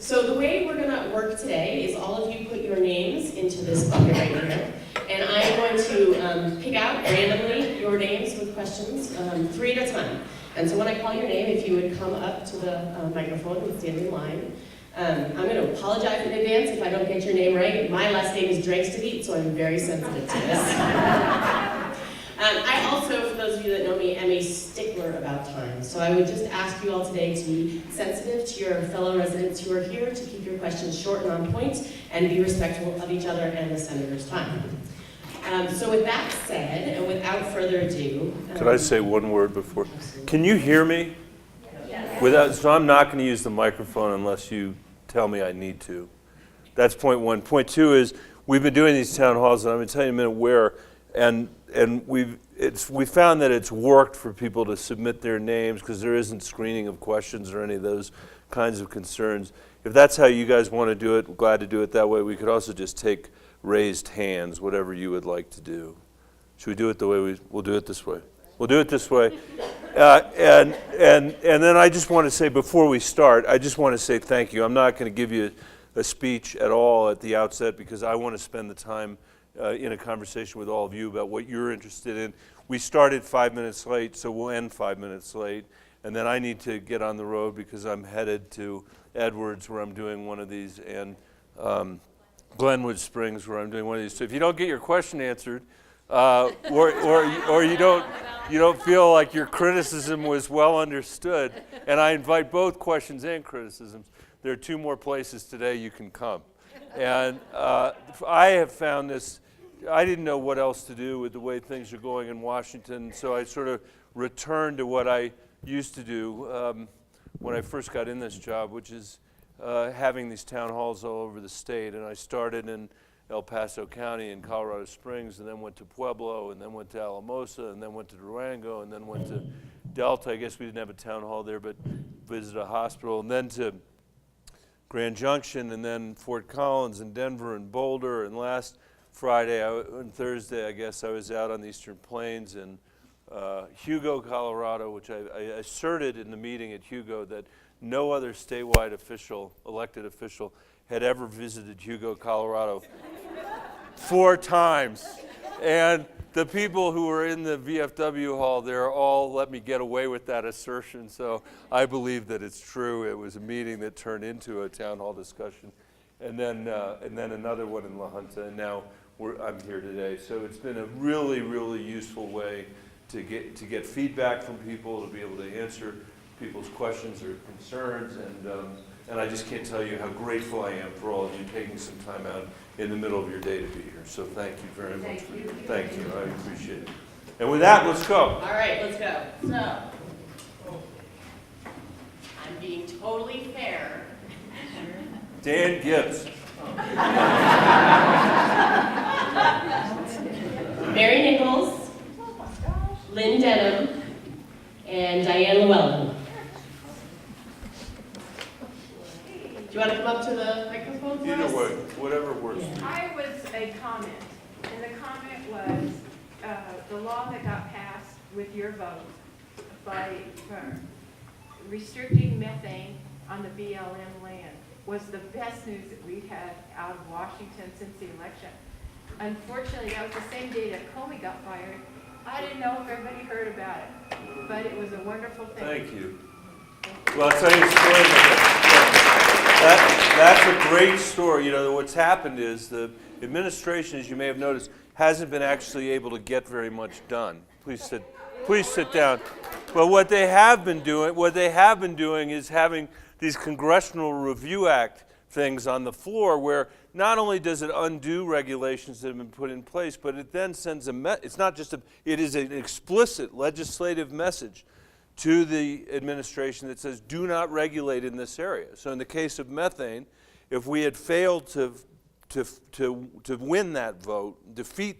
So the way we're going to work today is all of you put your names into this bucket right here. And I'm going to pick out randomly your names with questions, 3 at a time. And so when I call your name, if you would come up to the microphone and stand in line. I'm going to apologize in advance if I don't get your name right. My last name is Drake's, so I'm very sensitive to this. I also, for those of you that know me, am a stickler about time. So I would just ask you all today to be sensitive to your fellow residents who are here, to keep your questions short and on point, and be respectful of each other and the senator's time. So with that said, and without further ado... Could I say one word before? Can you hear me? Yes. So I'm not going to use the microphone unless you tell me I need to. That's point one. Point two is we've been doing these town halls, and I'm going to tell you in a minute where, and we found that it's worked for people to submit their names because there isn't screening of questions or any of those kinds of concerns. If that's how you guys want to do it, we're glad to do it that way. We could also just take raised hands, whatever you would like to do. Should we do it the way we'll do it this way? We'll do it this way. And then I just want to say, before we start, I just want to say thank you. I'm not going to give you a speech at all at the outset because I want to spend the time in a conversation with all of you about what you're interested in. We started 5 minutes late, so we'll end 5 minutes late. And then I need to get on the road because I'm headed to Edwards where I'm doing one of these, and Glenwood Springs where I'm doing one of these. So if you don't get your question answered, or you don't feel like your criticism was well understood, and I invite both questions and criticisms, there are 2 more places today you can come. And I have found this, I didn't know what else to do with the way things are going in Washington, so I sort of returned to what I used to do when I first got in this job, which is having these town halls all over the state. And I started in El Paso County in Colorado Springs, and then went to Pueblo, and then went to Alamosa, and then went to Durango, and then went to Delta. I guess we didn't have a town hall there, but visited a hospital, and then to Grand Junction, and then Fort Collins, and Denver, and Boulder. And last Friday and Thursday, I guess, I was out on the Eastern Plains in Hugo, Colorado, which I asserted in the meeting at Hugo that no other statewide official, elected official, had ever visited Hugo, Colorado 4 times. And the people who were in the VFW hall there all let me get away with that assertion, so I believe that it's true. It was a meeting that turned into a town hall discussion, and then another one in La Junta, and now I'm here today. So it's been a really, really useful way to get feedback from people, to be able to answer people's questions or concerns, and I just can't tell you how grateful I am for all of you taking some time out in the middle of your day to be here. So thank you very much. Thank you. I appreciate it. And with that, let's go. All right, let's go. So, I'm being totally fair. Dan Gibbs. Mary Nichols, Lynn Denham, and Diane Llewellyn. Do you want to come up to the microphone for us? Either way, whatever works. Yeah. I was a comment, and the comment was the law that got passed with your vote by restricting methane on the BLM land was the best news that we've had out of Washington since the election. Unfortunately, that was the same day that Comey got fired. I didn't know if everybody heard about it, but it was a wonderful thing. Thank you. Well, I'll tell you a story. That's a great story. You know, what's happened is the administration, as you may have noticed, hasn't been actually able to get very much done. Please sit down. Well, what they have been doing is having these Congressional Review Act things on the floor where not only does it undo regulations that have been put in place, but it then sends it is an explicit legislative message to the administration that says, do not regulate in this area. So in the case of methane, if we had failed to win that vote, defeat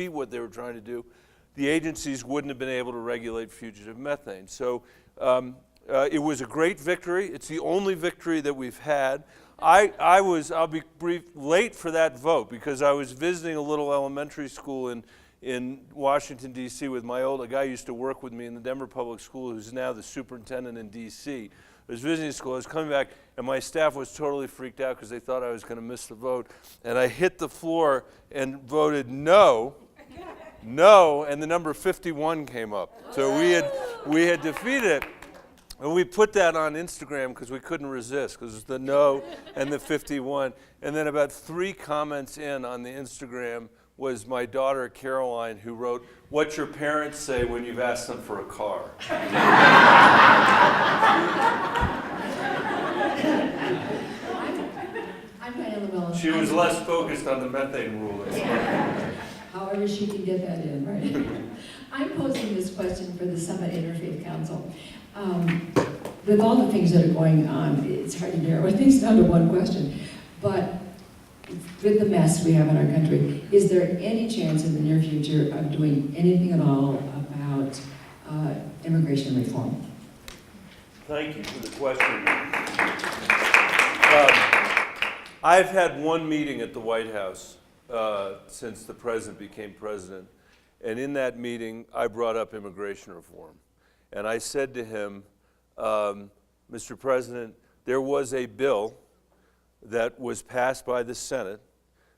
what they were trying to do, the agencies wouldn't have been able to regulate fugitive methane. So it was a great victory. It's the only victory that we've had. I'll be brief, late for that vote because I was visiting a little elementary school in Washington, D.C. with a guy who used to work with me in the Denver Public School who's now the superintendent in D.C. I was visiting school. I was coming back, and my staff was totally freaked out because they thought I was going to miss the vote. And I hit the floor and voted no, and the number 51 came up. So we had defeated it. And we put that on Instagram because we couldn't resist, because it was the no and the 51. And then about 3 comments in on the Instagram was my daughter Caroline, who wrote, "What your parents say when you've asked them for a car." I'm Diana Mellon. She was less focused on the methane rule. However she can get that in, right? I'm posing this question for the Summit Interfaith Council. With all the things that are going on, it's hard to narrow things down to one question. But with the mess we have in our country, is there any chance in the near future of doing anything at all about immigration reform? Thank you for the question. I've had one meeting at the White House since the president became president. And in that meeting, I brought up immigration reform. And I said to him, Mr. President, there was a bill that was passed by the Senate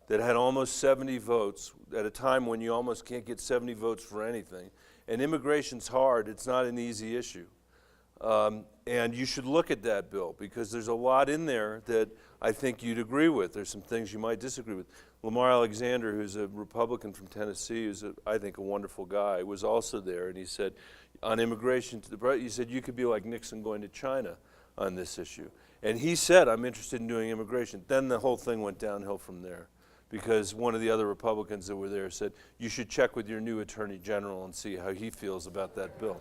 that had almost 70 votes at a time when you almost can't get 70 votes for anything. And immigration's hard. It's not an easy issue. And you should look at that bill, because there's a lot in there that I think you'd agree with. There's some things you might disagree with. Lamar Alexander, who's a Republican from Tennessee, who's, I think, a wonderful guy, was also there. And he said, on immigration, he said, you could be like Nixon going to China on this issue. And he said, I'm interested in doing immigration. Then the whole thing went downhill from there, because one of the other Republicans that were there said, you should check with your new Attorney General and see how he feels about that bill.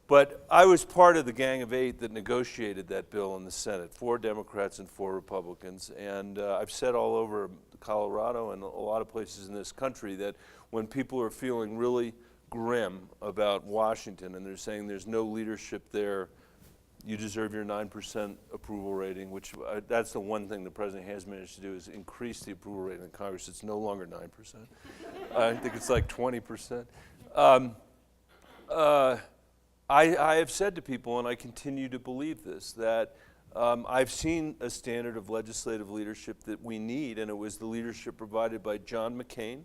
But I was part of the Gang of 8 that negotiated that bill in the Senate, 4 Democrats and 4 Republicans. And I've said all over Colorado and a lot of places in this country that when people are feeling really grim about Washington and they're saying there's no leadership there, you deserve your 9% approval rating, which that's the one thing the president has managed to do, is increase the approval rating in Congress. It's no longer 9%. I think it's like 20%. I have said to people, and I continue to believe this, that I've seen a standard of legislative leadership that we need, and it was the leadership provided by John McCain,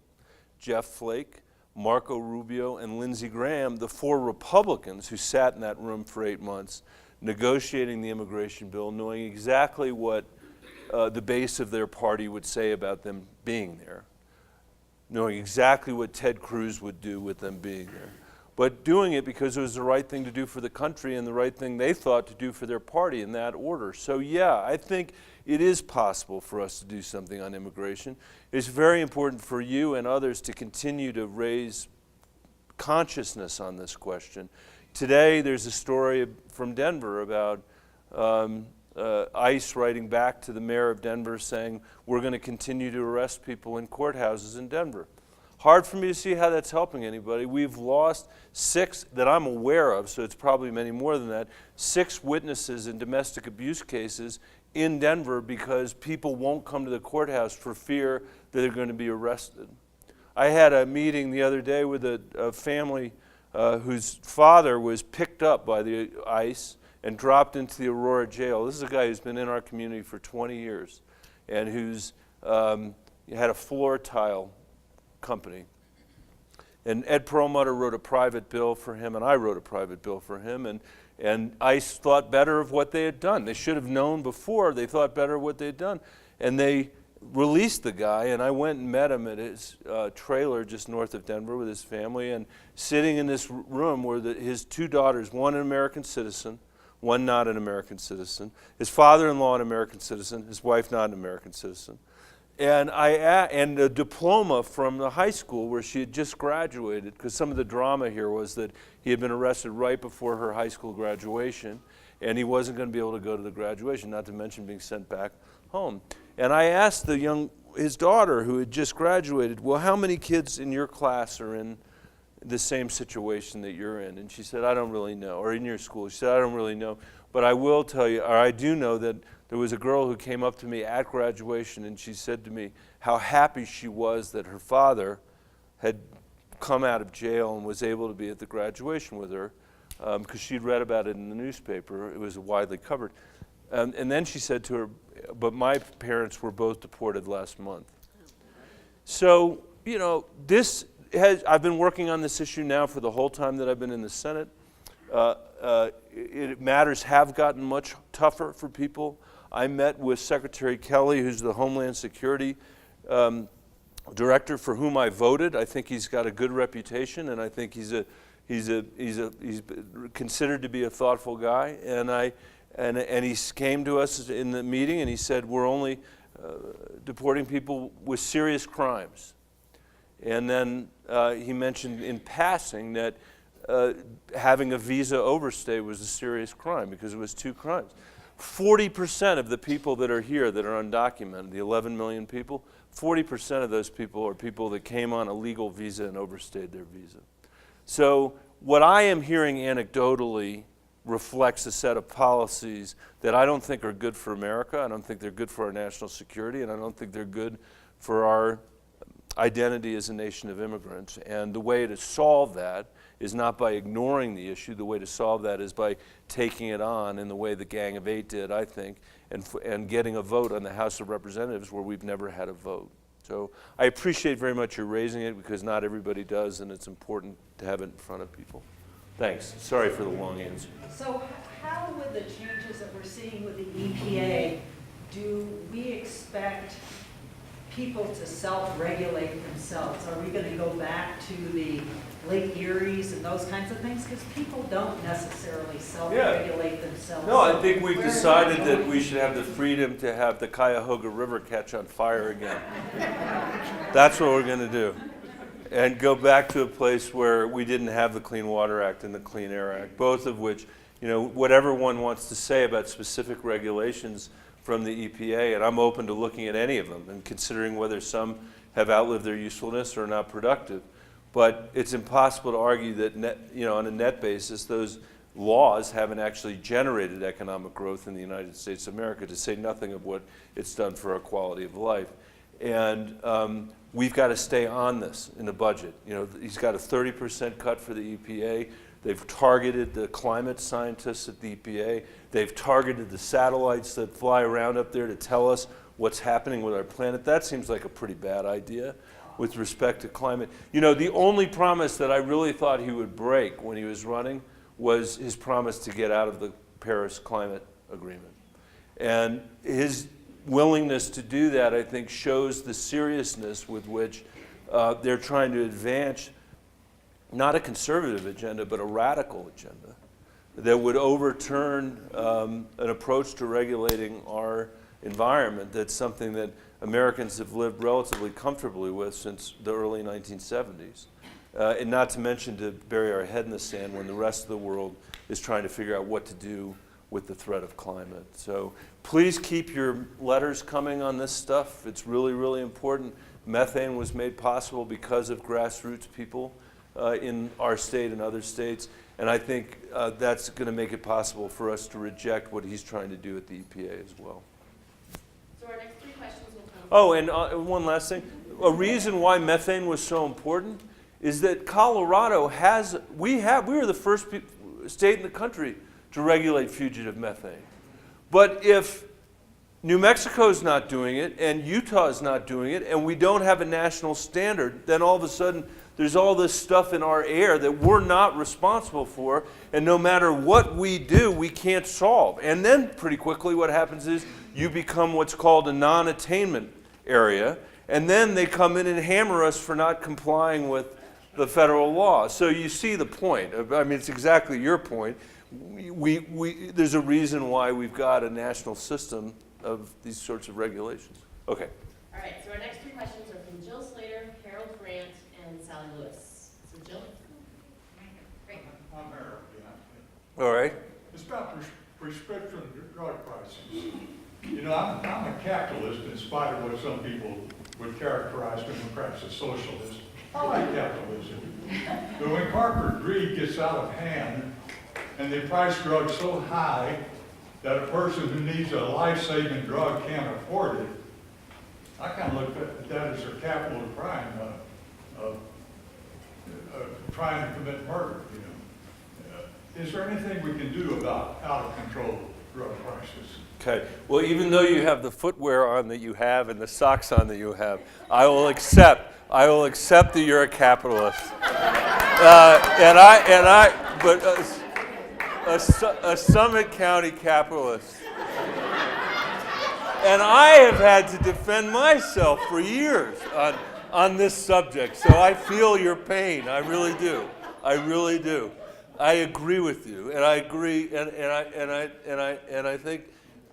Jeff Flake, Marco Rubio, and Lindsey Graham, the 4 Republicans who sat in that room for 8 months negotiating the immigration bill, knowing exactly what the base of their party would say about them being there, knowing exactly what Ted Cruz would do with them being there, but doing it because it was the right thing to do for the country and the right thing they thought to do for their party in that order. So yeah, I think it is possible for us to do something on immigration. It's very important for you and others to continue to raise consciousness on this question. Today, there's a story from Denver about ICE writing back to the mayor of Denver saying, we're going to continue to arrest people in courthouses in Denver. Hard for me to see how that's helping anybody. We've lost 6 that I'm aware of, so it's probably many more than that, 6 witnesses in domestic abuse cases in Denver because people won't come to the courthouse for fear that they're going to be arrested. I had a meeting the other day with a family whose father was picked up by the ICE and dropped into the Aurora jail. This is a guy who's been in our community for 20 years and who's had a floor tile company. And Ed Perlmutter wrote a private bill for him, and I wrote a private bill for him, and ICE thought better of what they had done. They should have known before. They thought better of what they had done. And they released the guy, and I went and met him at his trailer just north of Denver with his family, and sitting in this room were his 2 daughters, one an American citizen, one not an American citizen, his father-in-law an American citizen, his wife not an American citizen. And and a diploma from the high school where she had just graduated, because some of the drama here was that he had been arrested right before her high school graduation, and he wasn't going to be able to go to the graduation, not to mention being sent back home. And I asked his daughter, who had just graduated, well, how many kids in your class are in the same situation that you're in? And she said, I don't really know. Or in your school? She said, I don't really know. But I will tell you, or I do know that there was a girl who came up to me at graduation, and she said to me how happy she was that her father had come out of jail and was able to be at the graduation with her. because she'd read about it in the newspaper. It was widely covered. And then she said to her, but my parents were both deported last month. So, you know, I've been working on this issue now for the whole time that I've been in the Senate. Matters have gotten much tougher for people. I met with Secretary Kelly, who's the Homeland Security Director, for whom I voted. I think he's got a good reputation, and I think he's considered to be a thoughtful guy. And he came to us in the meeting and he said, we're only deporting people with serious crimes. And then he mentioned in passing that having a visa overstay was a serious crime because it was 2 crimes. 40% of the people that are here that are undocumented, the 11 million people, 40% of those people are people that came on a legal visa and overstayed their visa. So what I am hearing anecdotally reflects a set of policies that I don't think are good for America. I don't think they're good for our national security, and I don't think they're good for our identity as a nation of immigrants. And the way to solve that is not by ignoring the issue. The way to solve that is by taking it on in the way the Gang of Eight did, I think, and getting a vote on the House of Representatives where we've never had a vote. So I appreciate very much your raising it because not everybody does, and it's important to have it in front of people. Thanks. Sorry for the long answer. So how with the changes that we're seeing with the EPA, do we expect people to self-regulate themselves? Are we going to go back to the Lake Erie's and those kinds of things? Because people don't necessarily self-regulate themselves. No, I think we've decided that we should have the freedom to have the Cuyahoga River catch on fire again. That's what we're going to do. And go back to a place where we didn't have the Clean Water Act and the Clean Air Act, both of which, you know, whatever one wants to say about specific regulations from the EPA, and I'm open to looking at any of them and considering whether some have outlived their usefulness or are not productive. But it's impossible to argue that, on a net basis, those laws haven't actually generated economic growth in the United States of America, to say nothing of what it's done for our quality of life. And we've got to stay on this in the budget. You know, he's got a 30% cut for the EPA. They've targeted the climate scientists at the EPA. They've targeted the satellites that fly around up there to tell us what's happening with our planet. That seems like a pretty bad idea with respect to climate. You know, the only promise that I really thought he would break when he was running was his promise to get out of the Paris Climate Agreement. And his willingness to do that, I think, shows the seriousness with which they're trying to advance not a conservative agenda, but a radical agenda that would overturn an approach to regulating our environment that's something that Americans have lived relatively comfortably with since the early 1970s. And not to mention to bury our head in the sand when the rest of the world is trying to figure out what to do with the threat of climate. So please keep your letters coming on this stuff. It's really, really important. Methane was made possible because of grassroots people in our state and other states. And I think that's going to make it possible for us to reject what he's trying to do at the EPA as well. So our next 3 questions will come. Oh, and one last thing. A reason why methane was so important is that Colorado we were the first state in the country to regulate fugitive methane. But if New Mexico's not doing it and Utah's not doing it and we don't have a national standard, then all of a sudden there's all this stuff in our air that we're not responsible for, and no matter what we do, we can't solve. And then pretty quickly what happens is you become what's called a non-attainment area, and then they come in and hammer us for not complying with the federal law. So you see the point. I mean, it's exactly your point. There's a reason why we've got a national system of these sorts of regulations. Okay. All right, so our next 3 questions are from Jill Slater, Harold Grant, and Sally Lewis. So Jill? Great. I'm Harold, All right. It's about prescription drug prices. You know, I'm a capitalist in spite of what some people would characterize Democrats as socialist. I like capitalism. But when corporate greed gets out of hand and they price drugs so high that a person who needs a life-saving drug can't afford it, I kind of look at that as a capital crime of trying to commit murder, you know. is there anything we can do about out-of-control drug prices? Okay, well, even though you have the footwear on that you have and the socks on that you have, I will accept that you're a capitalist. But a Summit County capitalist. And I have had to defend myself for years on this subject, so I feel your pain. I really do. I really do. I agree with you, and I agree, and I think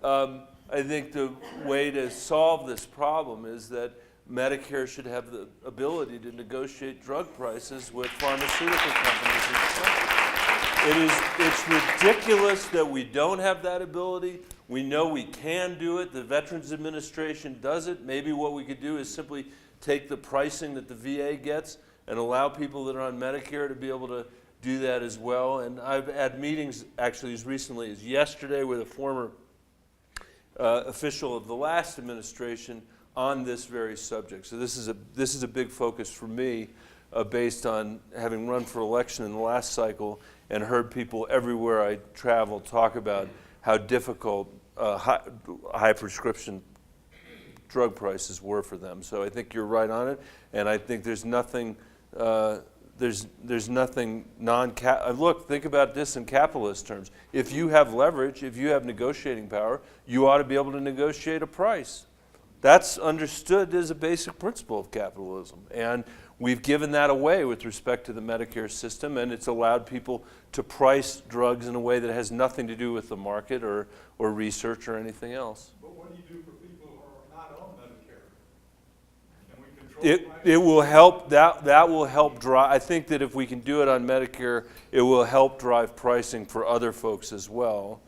the way to solve this problem is that Medicare should have the ability to negotiate drug prices with pharmaceutical companies. It's ridiculous that we don't have that ability. We know we can do it. The Veterans Administration does it. Maybe what we could do is simply take the pricing that the VA gets and allow people that are on Medicare to be able to do that as well. And I've had meetings actually as recently as yesterday with a former official of the last administration on this very subject. So this is a big focus for me, based on having run for election in the last cycle and heard people everywhere I travel talk about how difficult high prescription drug prices were for them. So I think you're right on it, and I think there's nothing look, think about this in capitalist terms. If you have leverage, if you have negotiating power, you ought to be able to negotiate a price. That's understood as a basic principle of capitalism. And we've given that away with respect to the Medicare system, and it's allowed people to price drugs in a way that has nothing to do with the market or research or anything else. But what do you do for people who are not on Medicare? Can we control prices? It will help, that will help drive, I think that if we can do it on Medicare, it will help drive pricing for other folks as well.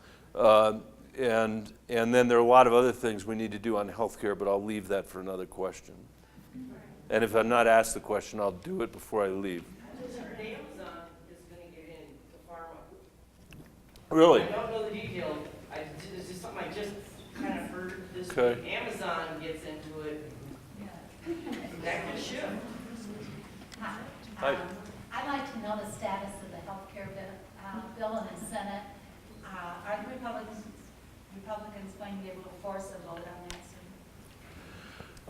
And then there are a lot of other things we need to do on healthcare, but I'll leave that for another question. And if I'm not asked the question, I'll do it before I leave. I just heard Amazon is going to get into pharma. Really? I don't know the details. It's just something I just kind of heard this Okay. week. Amazon gets into it. That could shift. Hi. I'd like to know the status of the healthcare bill in the Senate. Are the Republicans going to be able to force a vote on that soon?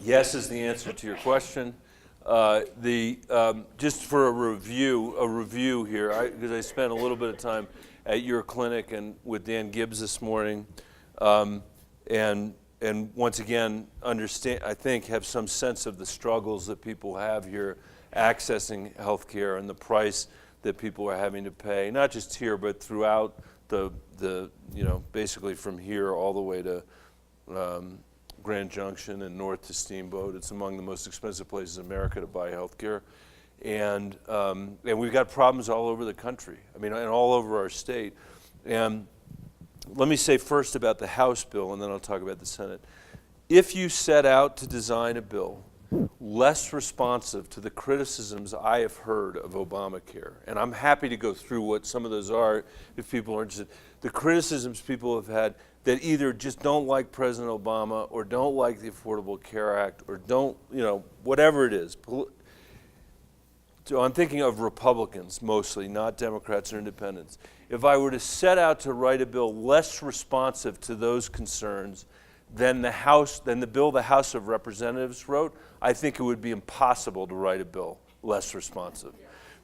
Yes is the answer to your question. Just for a review here, because I spent a little bit of time at your clinic and with Dan Gibbs this morning, and once again understand, I think, have some sense of the struggles that people have here accessing health care and the price that people are having to pay, not just here but throughout the basically from here all the way to Grand Junction and north to Steamboat. It's among the most expensive places in America to buy health care. And we've got problems all over the country, and all over our state. And let me say first about the House bill, and then I'll talk about the Senate. If you set out to design a bill less responsive to the criticisms I have heard of Obamacare, and I'm happy to go through what some of those are if people are interested. The criticisms people have had that either just don't like President Obama or don't like the Affordable Care Act or don't, whatever it is. So I'm thinking of Republicans mostly, not Democrats or independents. If I were to set out to write a bill less responsive to those concerns than the bill the House of Representatives wrote, I think it would be impossible to write a bill less responsive.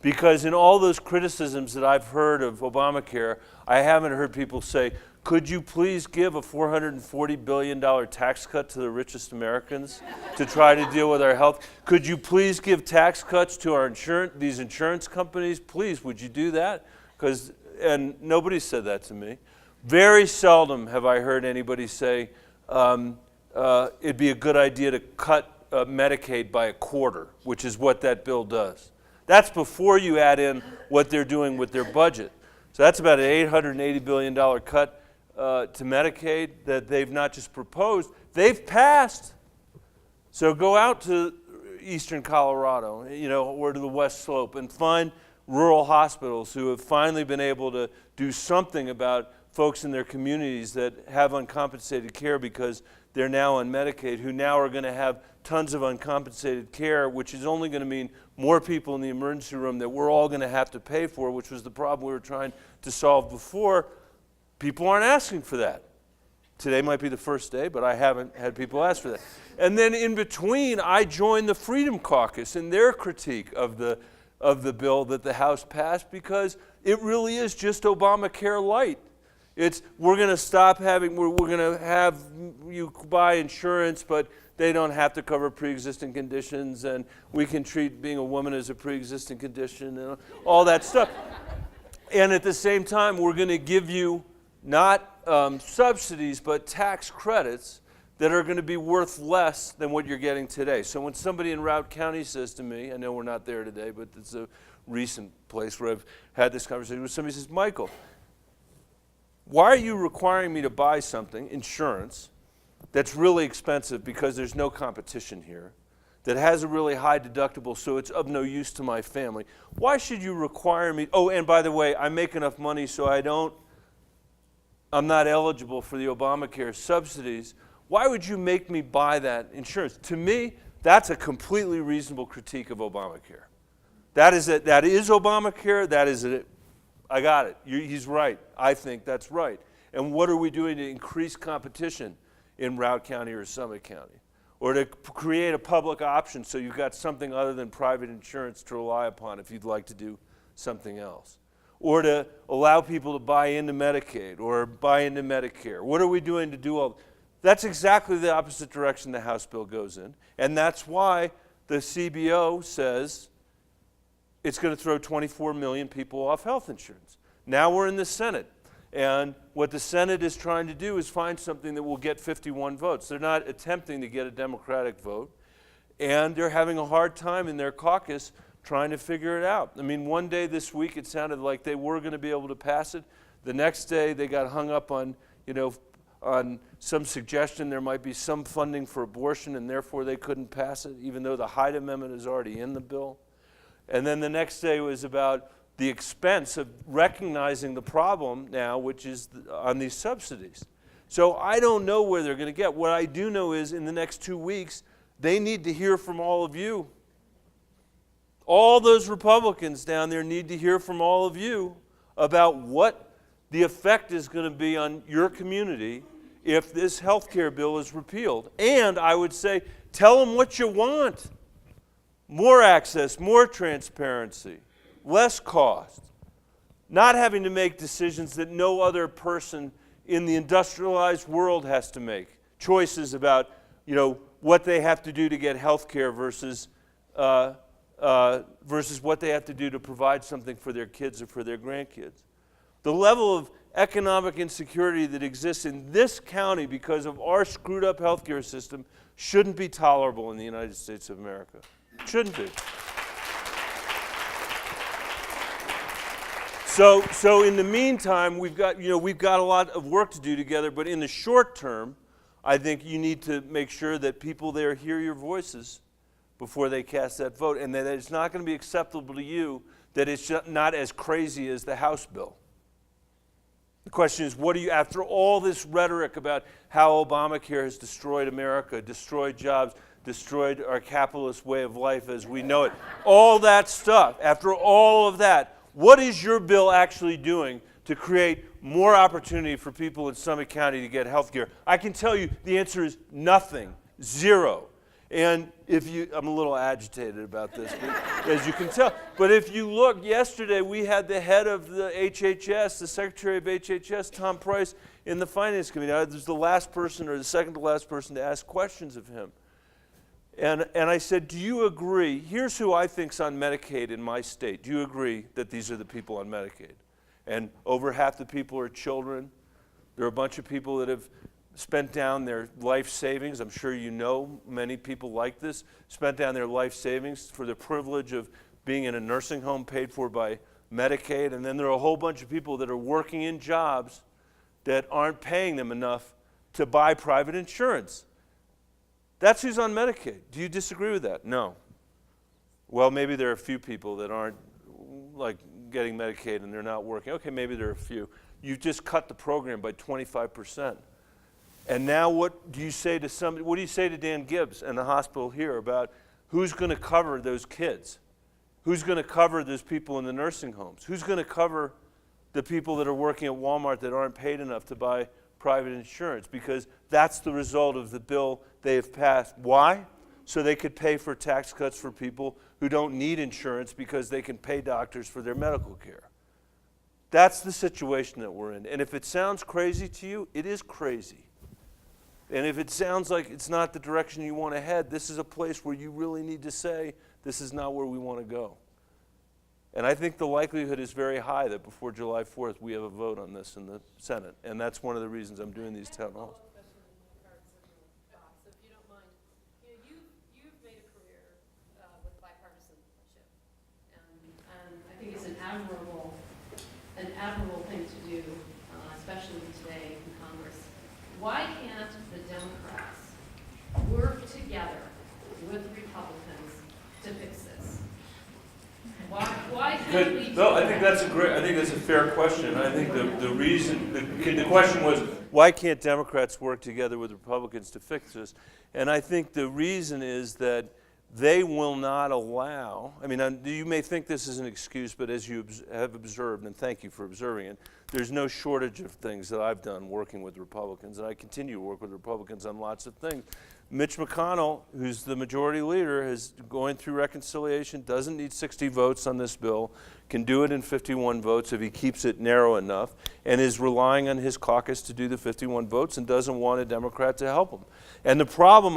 Because in all those criticisms that I've heard of Obamacare, I haven't heard people say, could you please give a $440 billion tax cut to the richest Americans to try to deal with our health? Could you please give tax cuts to these insurance companies? Please, would you do that? And nobody said that to me. Very seldom have I heard anybody say, it'd be a good idea to cut Medicaid by a quarter, which is what that bill does. That's before you add in what they're doing with their budget. So that's about an $880 billion cut to Medicaid that they've not just proposed, they've passed. So go out to eastern Colorado, or to the West Slope and find rural hospitals who have finally been able to do something about folks in their communities that have uncompensated care because they're now on Medicaid, who now are going to have tons of uncompensated care, which is only going to mean more people in the emergency room that we're all going to have to pay for, which was the problem we were trying to solve before. People aren't asking for that. Today might be the first day, but I haven't had people ask for that. And then in between, I joined the Freedom Caucus in their critique of the bill that the House passed, because it really is just Obamacare light. We're going to stop having, we're going to have you buy insurance, but they don't have to cover pre-existing conditions, and we can treat being a woman as a pre-existing condition, and all that stuff. And at the same time, we're going to give you not subsidies, but tax credits that are going to be worth less than what you're getting today. So when somebody in Routt County says to me, I know we're not there today, but it's a recent place where I've had this conversation with somebody, says, Michael, why are you requiring me to buy something, insurance, that's really expensive because there's no competition here, that has a really high deductible, so it's of no use to my family? Why should you require me? Oh, and by the way, I make enough money so I'm not eligible for the Obamacare subsidies. Why would you make me buy that insurance? To me, that's a completely reasonable critique of Obamacare. That is Obamacare. That is it. I got it. He's right. I think that's right. And what are we doing to increase competition in Routt County or Summit County? Or to create a public option so you've got something other than private insurance to rely upon if you'd like to do something else? Or to allow people to buy into Medicaid or buy into Medicare? What are we doing to do all? That's exactly the opposite direction the House bill goes in. And that's why the CBO says it's going to throw 24 million people off health insurance. Now we're in the Senate. And what the Senate is trying to do is find something that will get 51 votes. They're not attempting to get a Democratic vote. And they're having a hard time in their caucus trying to figure it out. I mean, one day this week it sounded like they were going to be able to pass it. The next day they got hung up on, on some suggestion there might be some funding for abortion, and therefore they couldn't pass it, even though the Hyde Amendment is already in the bill. And then the next day was about the expense of recognizing the problem now, which is on these subsidies. So I don't know where they're going to get. What I do know is in the next 2 weeks, they need to hear from all of you. All those Republicans down there need to hear from all of you about what the effect is going to be on your community if this health care bill is repealed. And I would say, tell them what you want. More access, more transparency, less cost, not having to make decisions that no other person in the industrialized world has to make. Choices about, what they have to do to get health care versus what they have to do to provide something for their kids or for their grandkids. The level of economic insecurity that exists in this county because of our screwed up healthcare system shouldn't be tolerable in the United States of America. Shouldn't be. So in the meantime, we've got a lot of work to do together, but in the short term, I think you need to make sure that people there hear your voices before they cast that vote, and that it's not going to be acceptable to you that it's not as crazy as the House bill. The question is, after all this rhetoric about how Obamacare has destroyed America, destroyed jobs, destroyed our capitalist way of life as we know it, all that stuff, after all of that, what is your bill actually doing to create more opportunity for people in Summit County to get health care? I can tell you the answer is nothing, zero. And I'm a little agitated about this, as you can tell. But if you look, yesterday we had the head of the HHS, the Secretary of HHS, Tom Price, in the Finance Committee. I was the last person or the second to last person to ask questions of him. And I said, do you agree? Here's who I think's on Medicaid in my state. Do you agree that these are the people on Medicaid? And over half the people are children. There are a bunch of people that have spent down their life savings. I'm sure you know many people like this, spent down their life savings for the privilege of being in a nursing home paid for by Medicaid. And then there are a whole bunch of people that are working in jobs that aren't paying them enough to buy private insurance. That's who's on Medicaid. Do you disagree with that? No. Well, maybe there are a few people that aren't getting Medicaid and they're not working. Okay, maybe there are a few. you've just cut the program by 25%. And now what do you say to somebody, what do you say to Dan Gibbs and the hospital here about who's going to cover those kids? Who's going to cover those people in the nursing homes? Who's going to cover the people that are working at Walmart that aren't paid enough to buy private insurance? Because that's the result of the bill they have passed. Why? So they could pay for tax cuts for people who don't need insurance because they can pay doctors for their medical care. That's the situation that we're in. And if it sounds crazy to you, it is crazy. And if it sounds like it's not the direction you want to head, this is a place where you really need to say, this is not where we want to go. And I think the likelihood is very high that before July 4th, we have a vote on this in the Senate. And that's one of the reasons I'm doing these town halls. So if you don't mind, you've made a career with bipartisanship, and I think it's an admirable thing to do, especially today in Congress. Why can't the Democrats work together with Republicans to fix this? Why can't we do No, I think that? I think that's a fair question. I think the reason, the question was, why can't Democrats work together with Republicans to fix this? And I think the reason is that they will not allow, I mean, you may think this is an excuse, but as you have observed, and thank you for observing it, there's no shortage of things that I've done working with Republicans, and I continue to work with Republicans on lots of things. Mitch McConnell, who's the majority leader, is going through reconciliation, doesn't need 60 votes on this bill, can do it in 51 votes if he keeps it narrow enough, and is relying on his caucus to do the 51 votes and doesn't want a Democrat to help him. And the problem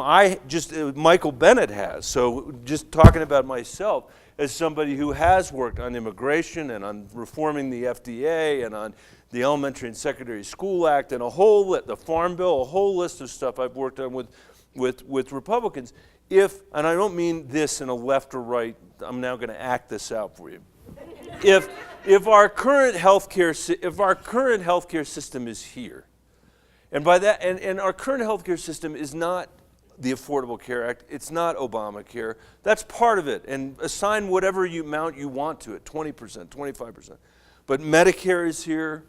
Michael Bennet has, so just talking about myself, as somebody who has worked on immigration and on reforming the FDA and on the Elementary and Secondary School Act and the Farm Bill, a whole list of stuff I've worked on with Republicans. And I don't mean this in a left or right, I'm now going to act this out for you. If our current healthcare system is here, and by that, and our current healthcare system is not the Affordable Care Act, it's not Obamacare, that's part of it, and assign whatever amount you want to it, 20%, 25%. But Medicare is here,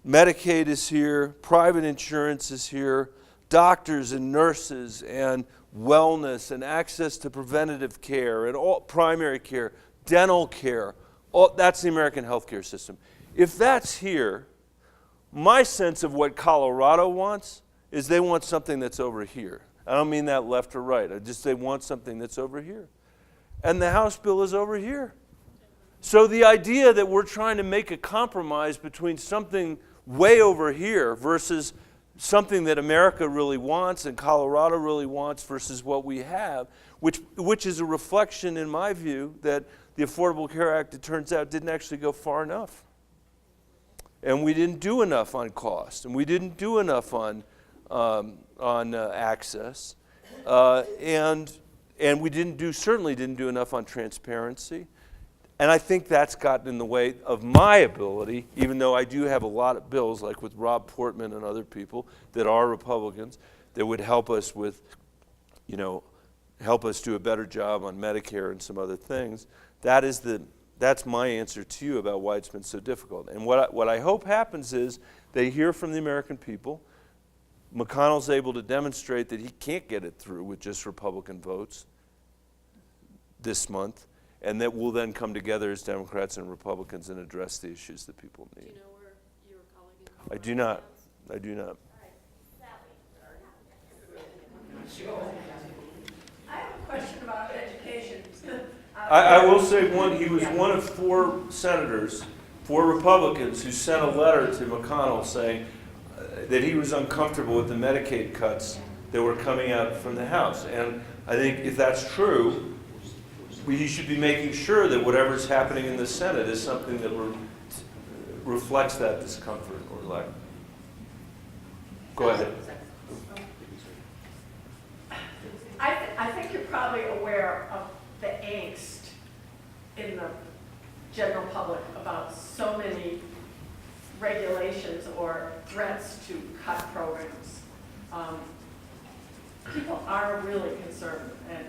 Medicaid is here, private insurance is here, doctors and nurses and wellness and access to preventative care and all primary care, dental care, that's the American healthcare system. If that's here, my sense of what Colorado wants is they want something that's over here. I don't mean that left or right. They want something that's over here. And the House bill is over here. So the idea that we're trying to make a compromise between something way over here versus something that America really wants and Colorado really wants versus what we have, which is a reflection, in my view, that the Affordable Care Act, it turns out, didn't actually go far enough. And we didn't do enough on cost, and we didn't do enough on access, and we certainly didn't do enough on transparency. And I think that's gotten in the way of my ability, even though I do have a lot of bills, like with Rob Portman and other people that are Republicans, that would help us with, help us do a better job on Medicare and some other things. That's my answer to you about why it's been so difficult. And what I hope happens is they hear from the American people. McConnell's able to demonstrate that he can't get it through with just Republican votes this month, and that we'll then come together as Democrats and Republicans and address the issues that people need. Do you know where your colleague in Colorado I do not. stands? I do not. I have a question about education. I will say he was one of 4 senators, 4 Republicans, who sent a letter to McConnell saying that he was uncomfortable with the Medicaid cuts that were coming out from the House. And I think if that's true, he should be making sure that whatever's happening in the Senate is something that reflects that discomfort or lack. Go ahead. I think you're probably aware of the angst in the general public about so many regulations or threats to cut programs. People are really concerned, and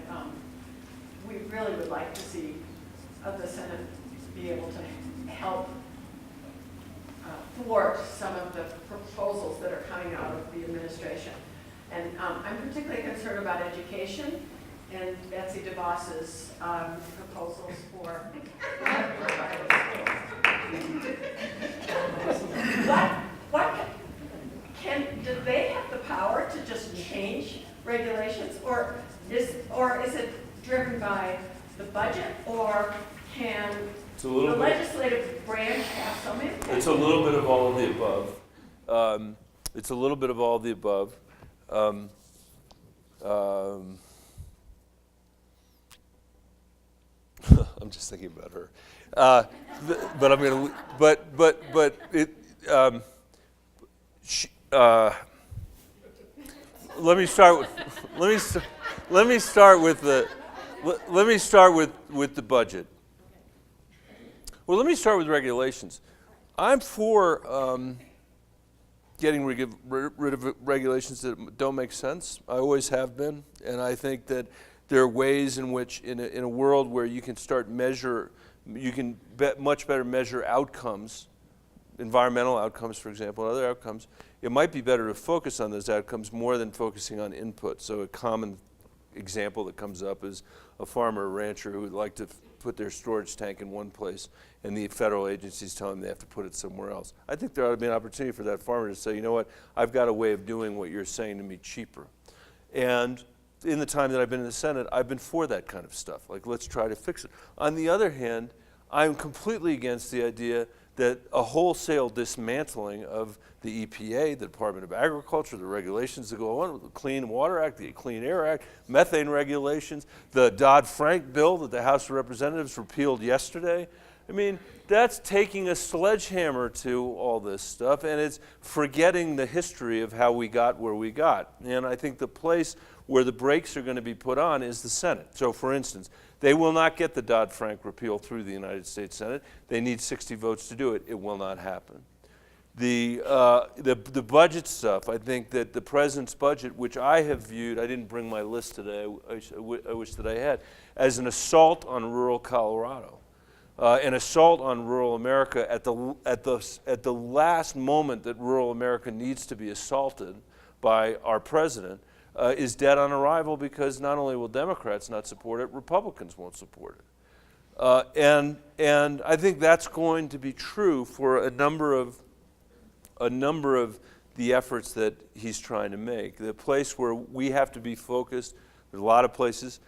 we really would like to see the Senate be able to help thwart some of the proposals that are coming out of the administration. And I'm particularly concerned about education and Betsy DeVos's proposals for do they have the power to just change regulations, or is it driven by the budget, or can the legislative branch have some impact? It's a little bit of all of the above. It's a little bit of all of the above. I'm just thinking about her, but I'm gonna. But it. Let me start with the budget. Well, let me start with regulations. I'm for getting rid of regulations that don't make sense. I always have been, and I think that there are ways in which, in a world where you can much better measure outcomes, environmental outcomes, for example, and other outcomes. It might be better to focus on those outcomes more than focusing on input. So a common example that comes up is a farmer or rancher who would like to put their storage tank in one place, and the federal agencies tell them they have to put it somewhere else. I think there ought to be an opportunity for that farmer to say, you know what, I've got a way of doing what you're saying to me cheaper. And in the time that I've been in the Senate, I've been for that kind of stuff. Like, let's try to fix it. On the other hand, I'm completely against the idea that a wholesale dismantling of the EPA, the Department of Agriculture, the regulations that go on with the Clean Water Act, the Clean Air Act, methane regulations, the Dodd-Frank bill that the House of Representatives repealed yesterday. I mean, that's taking a sledgehammer to all this stuff, and it's forgetting the history of how we got where we got. And I think the place where the brakes are going to be put on is the Senate. So, for instance, they will not get the Dodd-Frank repeal through the United States Senate. They need 60 votes to do it. It will not happen. The budget stuff, I think that the president's budget, which I have viewed, I didn't bring my list today, I wish that I had, as an assault on rural Colorado. An assault on rural America at the last moment that rural America needs to be assaulted by our president, is dead on arrival, because not only will Democrats not support it, Republicans won't support it. And I think that's going to be true for a number of the efforts that he's trying to make. The place where we have to be focused, there's a lot of places.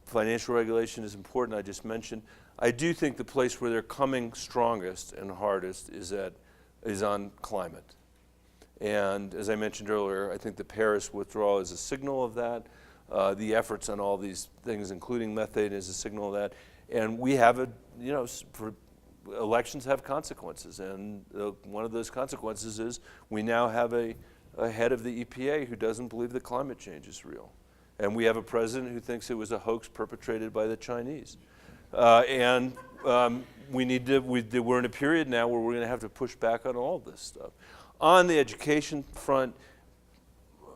Financial regulation is important, I just mentioned. I do think the place where they're coming strongest and hardest is on climate. And as I mentioned earlier, I think the Paris withdrawal is a signal of that. The efforts on all these things, including methane, is a signal of that. And we have elections have consequences. And one of those consequences is we now have a head of the EPA who doesn't believe that climate change is real. And we have a president who thinks it was a hoax perpetrated by the Chinese. We're in a period now where we're going to have to push back on all this stuff. On the education front,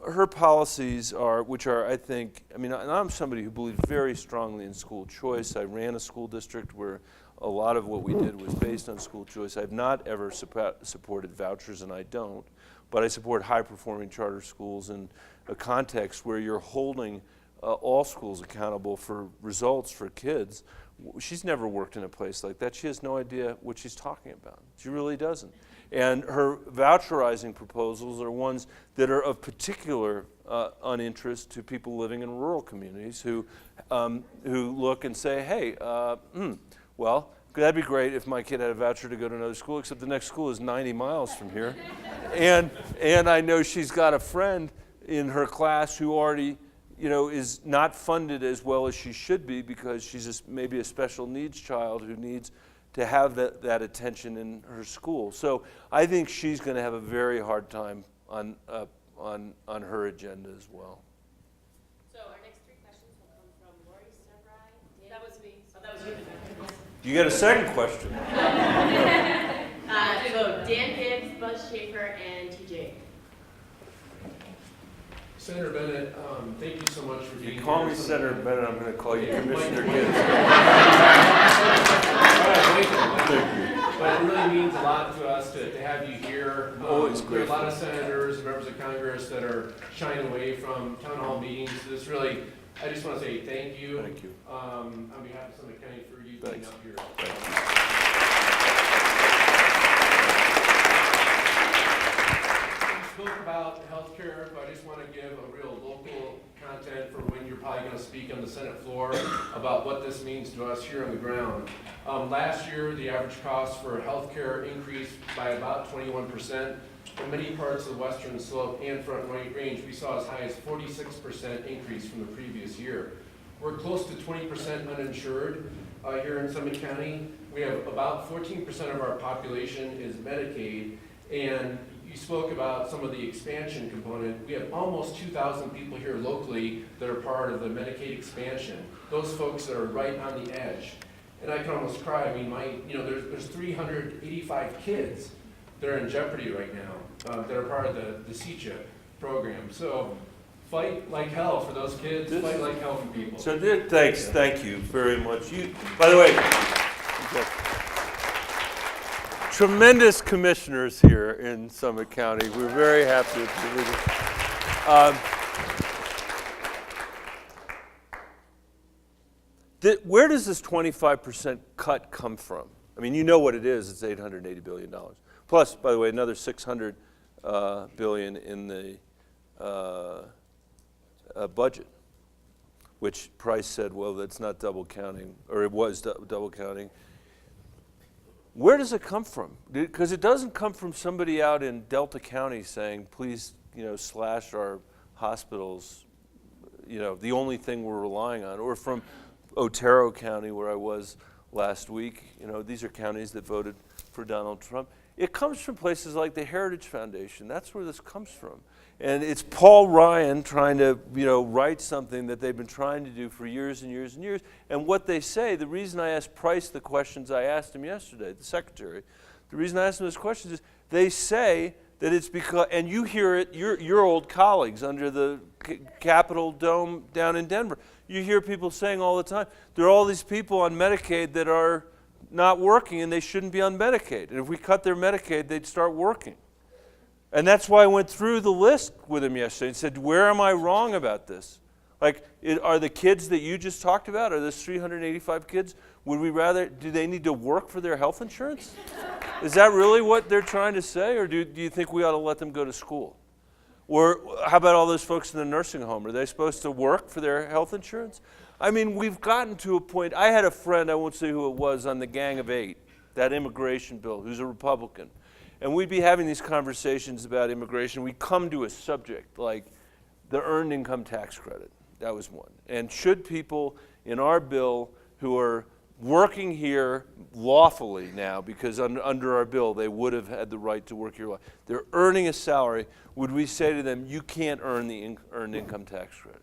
her policies I think, and I'm somebody who believes very strongly in school choice. I ran a school district where a lot of what we did was based on school choice. I've not ever supported vouchers, and I don't, but I support high-performing charter schools in a context where you're holding all schools accountable for results for kids. She's never worked in a place like that. She has no idea what she's talking about. She really doesn't. And her voucherizing proposals are ones that are of particular uninterest to people living in rural communities who look and say, hey, well, that'd be great if my kid had a voucher to go to another school, except the next school is 90 miles from here. and I know she's got a friend in her class who already is not funded as well as she should be, because she's maybe a special needs child who needs to have that attention in her school. So I think she's going to have a very hard time on her agenda as well. So our next three questions will come from Lori Snubry. That was me. Oh, that was you. You get a second question. So Dan Gibbs, Buzz Schaefer, and TJ. Senator Bennet, thank you so much for being here. You call me Senator Bennet, I'm going to call you Commissioner Gibbs. All right, thank you. But it really means a lot to us to have you here. Always There are a lot grateful. of senators and members of Congress that are shying away from town hall meetings. This really, I just want to say thank you. Thank you. On behalf of Summit County for you being Thanks. up here. We spoke about healthcare, but I just want to give a real local content for when you're probably going to speak on the Senate floor about what this means to us here on the ground. Last year, the average cost for healthcare increased by about 21%. In many parts of the western slope and front range, we saw as high as 46% increase from the previous year. We're close to 20% uninsured here in Summit County. We have about 14% of our population is Medicaid, and you spoke about some of the expansion component. We have almost 2,000 people here locally that are part of the Medicaid expansion. Those folks that are right on the edge. And I can almost cry. I mean, there's 385 kids that are in jeopardy right now that are part of the CCHIP program. So fight like hell for those kids, fight like hell for people. So thank you very much. By the way, tremendous commissioners here in Summit County. We're very happy with you. Where does this 25% cut come from? I mean, you know what it is. It's $880 billion. Plus, by the way, another $600 billion in the budget, which Price said, well, that's not double counting, or it was double counting. Where does it come from? Because it doesn't come from somebody out in Delta County saying, please, slash our hospitals, the only thing we're relying on, or from Otero County, where I was last week. These are counties that voted for Donald Trump. It comes from places like the Heritage Foundation. That's where this comes from. And it's Paul Ryan trying to, write something that they've been trying to do for years and years and years. And what they say, the reason I asked Price the questions I asked him yesterday, the secretary, the reason I asked him those questions is they say that it's because, and you hear it, your old colleagues under the Capitol Dome down in Denver, you hear people saying all the time, there are all these people on Medicaid that are not working and they shouldn't be on Medicaid. And if we cut their Medicaid, they'd start working. And that's why I went through the list with him yesterday and said, where am I wrong about this? Like, are the kids that you just talked about, are those 385 kids, do they need to work for their health insurance? Is that really what they're trying to say, or do you think we ought to let them go to school? Or how about all those folks in the nursing home? Are they supposed to work for their health insurance? I mean, we've gotten to a point. I had a friend, I won't say who it was, on the Gang of Eight, that immigration bill, who's a Republican. And we'd be having these conversations about immigration. We'd come to a subject like the earned income tax credit. That was one. And should people in our bill who are working here lawfully now, because under our bill they would have had the right to work here, they're earning a salary, would we say to them, you can't earn the earned income tax credit?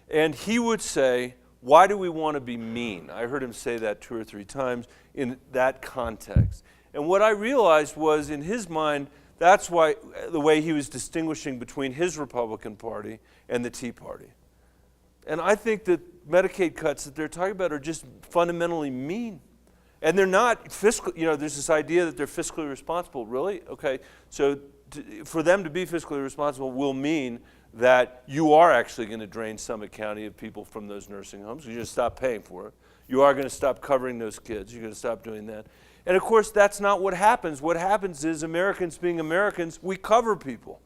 And he would say, why do we want to be mean? I heard him say that 2 or 3 times in that context. And what I realized was, in his mind, that's why the way he was distinguishing between his Republican Party and the Tea Party. And I think that Medicaid cuts that they're talking about are just fundamentally mean. And they're not fiscal, there's this idea that they're fiscally responsible. Really? Okay, so for them to be fiscally responsible will mean that you are actually going to drain Summit County of people from those nursing homes. You're going to stop paying for it. You are going to stop covering those kids. You're going to stop doing that. And of course, that's not what happens. What happens is Americans being Americans, we cover people.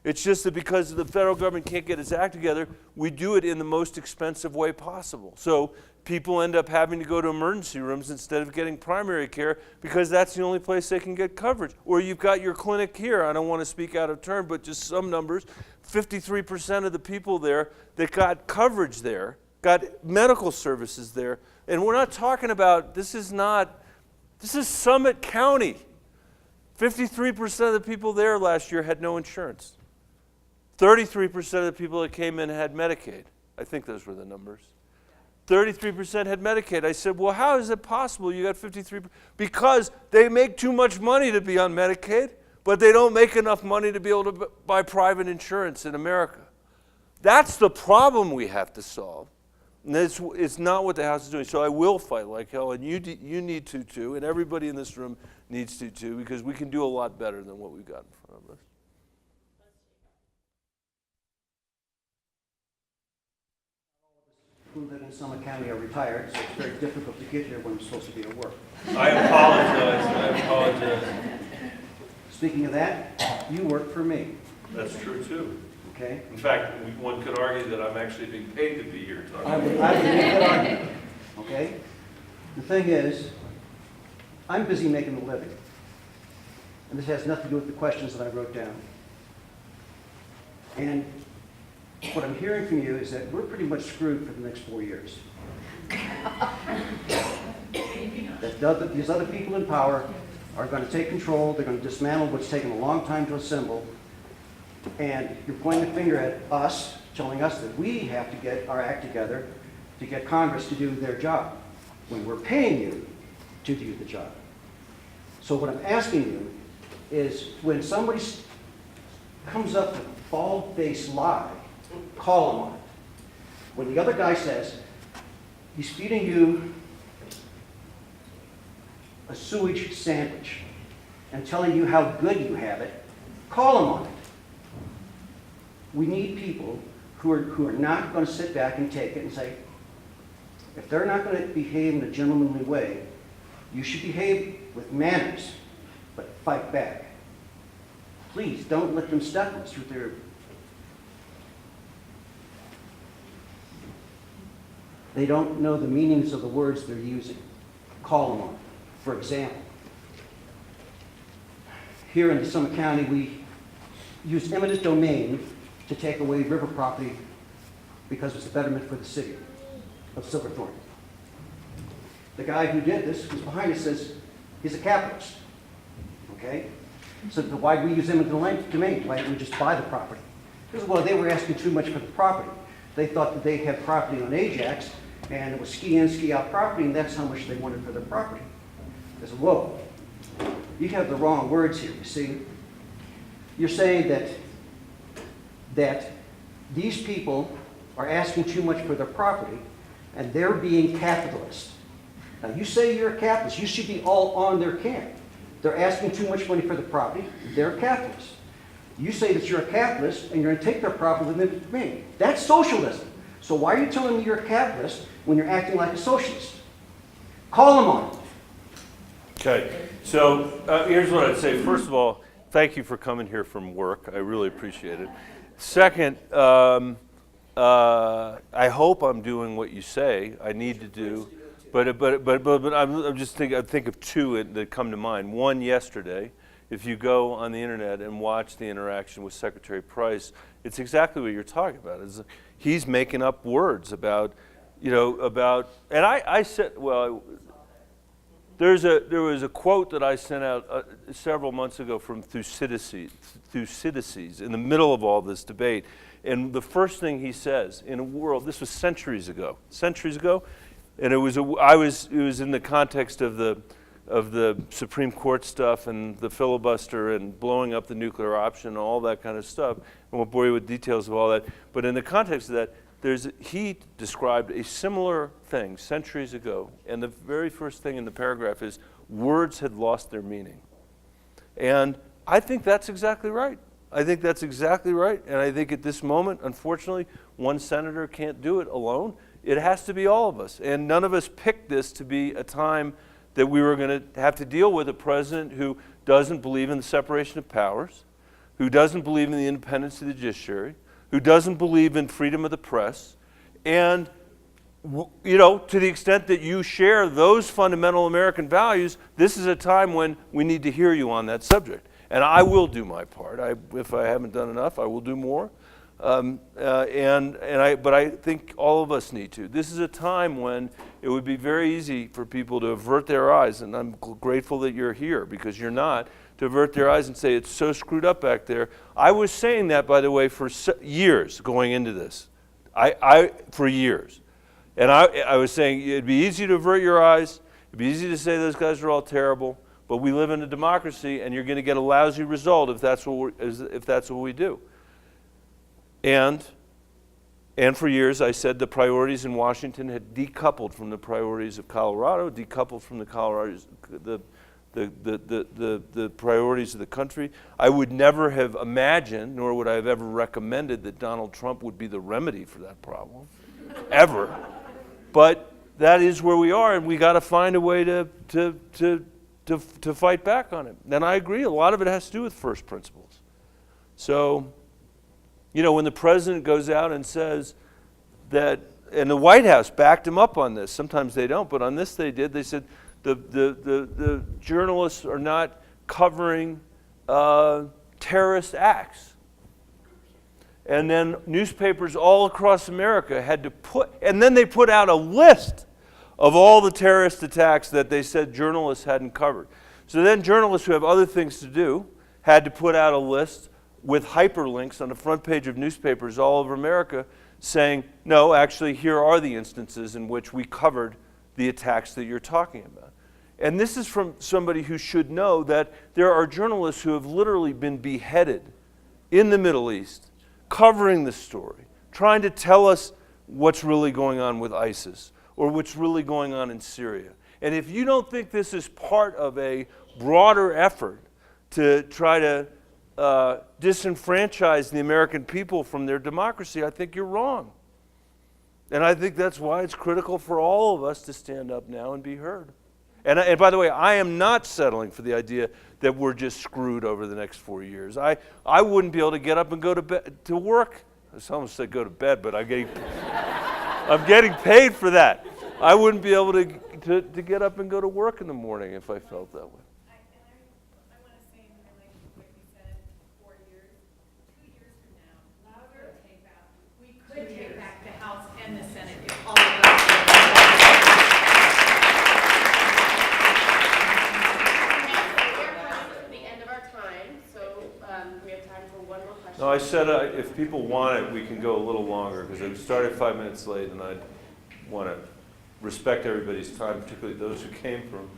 It's just that because the federal government can't get its act together, we do it in the most expensive way possible. So people end up having to go to emergency rooms instead of getting primary care because that's the only place they can get coverage. Or you've got your clinic here. I don't want to speak out of turn, but just some numbers. 53% of the people there that got coverage there, got medical services there. And we're not talking about, this is Summit County. 53% of the people there last year had no insurance. 33% of the people that came in had Medicaid. I think those were the numbers. 33% had Medicaid. I said, well, how is it possible you got 53%? Because they make too much money to be on Medicaid, but they don't make enough money to be able to buy private insurance in America. That's the problem we have to solve. And it's not what the House is doing. So I will fight like hell, and you need to too, and everybody in this room needs to too, because we can do a lot better than what we've got in front of us. Who live in Summit County are retired, so it's very difficult to get here when I'm supposed to be at work. I apologize. Speaking of that, you work for me, That's true too. okay? In fact, one could argue that I'm actually being paid to be here I would make that argument, okay? The thing is, I'm busy making a living. And this has nothing to do with the questions that I wrote down. And what I'm hearing from you is that we're pretty much screwed for the next 4 years. That these other people in power are going to take control, they're going to dismantle what's taken a long time to assemble, and you're pointing the finger at us, telling us that we have to get our act together to get Congress to do their job, when we're paying you to do the job. So what I'm asking you is, when somebody comes up with a bald-faced lie, call him on it. When the other guy says he's feeding you a sewage sandwich and telling you how good you have it, call him on it. We need people who are not going to sit back and take it and say, if they're not going to behave in a gentlemanly way, you should behave with manners, but fight back. Please don't let them step us with their... They don't know the meanings of the words they're using. Call them on it. For example, here in Summit County, we use eminent domain to take away river property because it's a betterment for the city of Silverthorne. The guy who did this, who's behind us, says he's a capitalist. Okay? So why do we use eminent domain? Why don't we just buy the property? Because, well, they were asking too much for the property. They thought that they had property on Ajax, and it was ski-in, ski-out property, and that's how much they wanted for their property. I said, whoa, you have the wrong words here, you see. You're saying that these people are asking too much for their property, and they're being capitalist. Now, you say you're a capitalist. You should be all on their camp. They're asking too much money for the property. They're capitalists. You say that you're a capitalist, and you're going to take their property and live with me. That's socialism. So why are you telling me you're a capitalist when you're acting like a socialist? Call them on it. Okay, so here's what I'd say. First of all, thank you for coming here from work. I really appreciate it. Second, I hope I'm doing what you say I need to do, but I'm just thinking. I think of two that come to mind. One, yesterday, if you go on the internet and watch the interaction with Secretary Price, it's exactly what you're talking about. He's making up words about, and I said, well. There was a quote that I sent out several months ago from Thucydides in the middle of all this debate. And the first thing he says, in a world, this was centuries ago, and it was in the context of the Supreme Court stuff and the filibuster and blowing up the nuclear option and all that kind of stuff. I won't bore you with details of all that. But in the context of that, he described a similar thing centuries ago, and the very first thing in the paragraph is words had lost their meaning. And I think that's exactly right. And I think at this moment, unfortunately, one senator can't do it alone. It has to be all of us. And none of us picked this to be a time that we were going to have to deal with a president who doesn't believe in the separation of powers, who doesn't believe in the independence of the judiciary, who doesn't believe in freedom of the press, and to the extent that you share those fundamental American values, this is a time when we need to hear you on that subject. And I will do my part. If I haven't done enough, I will do more. But I think all of us need to. This is a time when it would be very easy for people to avert their eyes, and I'm grateful that you're here, because you're not, to avert their eyes and say, it's so screwed up back there. I was saying that, by the way, for years going into this. For years. And I was saying it'd be easy to avert your eyes, it'd be easy to say those guys are all terrible, but we live in a democracy, and you're going to get a lousy result if that's what we do. And And for years, I said the priorities in Washington had decoupled from the priorities of Colorado, decoupled from the priorities of the country. I would never have imagined, nor would I have ever recommended, that Donald Trump would be the remedy for that problem, ever. But that is where we are, and we got to find a way to fight back on it. And I agree, a lot of it has to do with first principles. So, you know, when the president goes out and says that, and the White House backed him up on this, sometimes they don't, but on this they did, they said the journalists are not covering terrorist acts. And then newspapers all across America had to and then they put out a list of all the terrorist attacks that they said journalists hadn't covered. So then journalists who have other things to do had to put out a list with hyperlinks on the front page of newspapers all over America saying, no, actually, here are the instances in which we covered the attacks that you're talking about. And this is from somebody who should know that there are journalists who have literally been beheaded in the Middle East, covering the story, trying to tell us what's really going on with ISIS or what's really going on in Syria. And if you don't think this is part of a broader effort to try to disenfranchise the American people from their democracy, I think you're wrong. And I think that's why it's critical for all of us to stand up now and be heard. And by the way, I am not settling for the idea that we're just screwed over the next 4 years. I wouldn't be able to get up and go to work. I almost said go to bed, but I'm getting paid for that. I wouldn't be able to get up and go to work in the morning if I felt that way. Take back the House and the Senate if all of us. We're coming to the end of our time, so we have time for one more question. No, I said if people want it, we can go a little longer because I started 5 minutes late, and I want to respect everybody's time, particularly those who came from.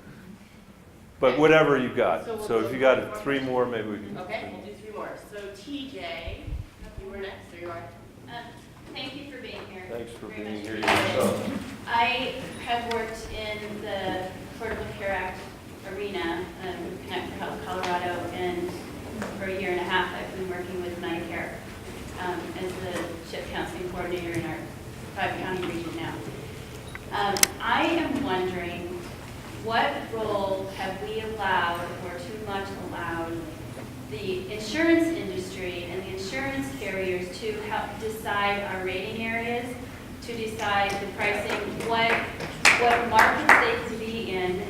But whatever you got. So if you got 3 more, maybe we can. Okay, we'll do 3 more. So TJ, you were next, there you are. Thank you for being here. Thanks for Very being much here appreciated. yourself. I have worked in the Affordable Care Act arena, Connect for Health Colorado, and for a year and a half I've been working with Medicare as the CHIP counseling coordinator in our 5-county region now. I am wondering, what role have we allowed, or too much allowed, the insurance industry and the insurance carriers to help decide our rating areas, to decide the pricing, what markets they can be in.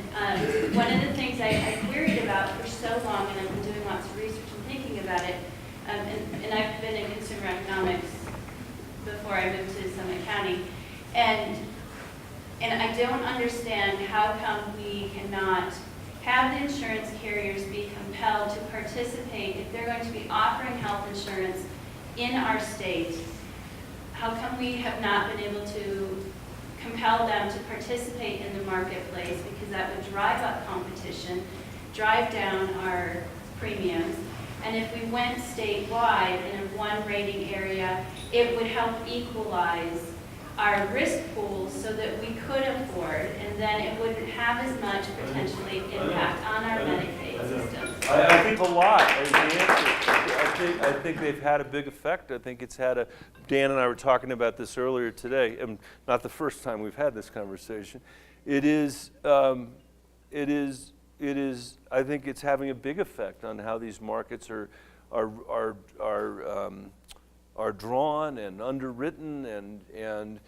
One of the things I queried about for so long, and I've been doing lots of research and thinking about it, and I've been in consumer economics before I moved to Summit County, and I don't understand how come we cannot have the insurance carriers be compelled to participate if they're going to be offering health insurance in our state. How come we have not been able to compel them to participate in the marketplace, because that would drive up competition, drive down our premiums, and if we went statewide in a 1 rating area, it would help equalize our risk pools so that we could afford, and then it wouldn't have as much potentially impact on our Medicaid system. I think a lot is the answer. I think they've had a big effect. I think it's had Dan and I were talking about this earlier today, and not the first time we've had this conversation. I think it's having a big effect on how these markets are drawn and underwritten, and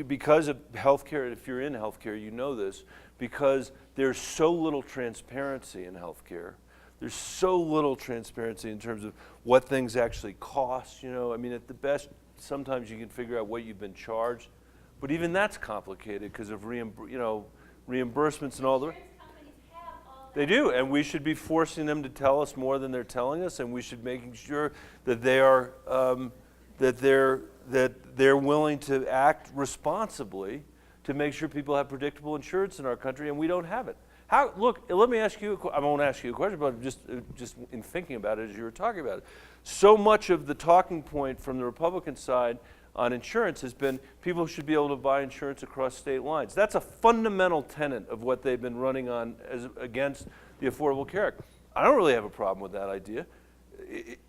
because of healthcare, if you're in healthcare, you know this, because there's so little transparency in healthcare. There's so little transparency in terms of what things actually cost. I mean, at the best, sometimes you can figure out what you've been charged, but even that's complicated because of reimbursements and all the. They do, and we should be forcing them to tell us more than they're telling us, and we should be making sure that they are that they're willing to act responsibly to make sure people have predictable insurance in our country, and we don't have it. Look, let me ask you. I won't ask you a question, but just in thinking about it as you were talking about it, so much of the talking point from the Republican side on insurance has been people should be able to buy insurance across state lines. That's a fundamental tenet of what they've been running on against the Affordable Care Act. I don't really have a problem with that idea.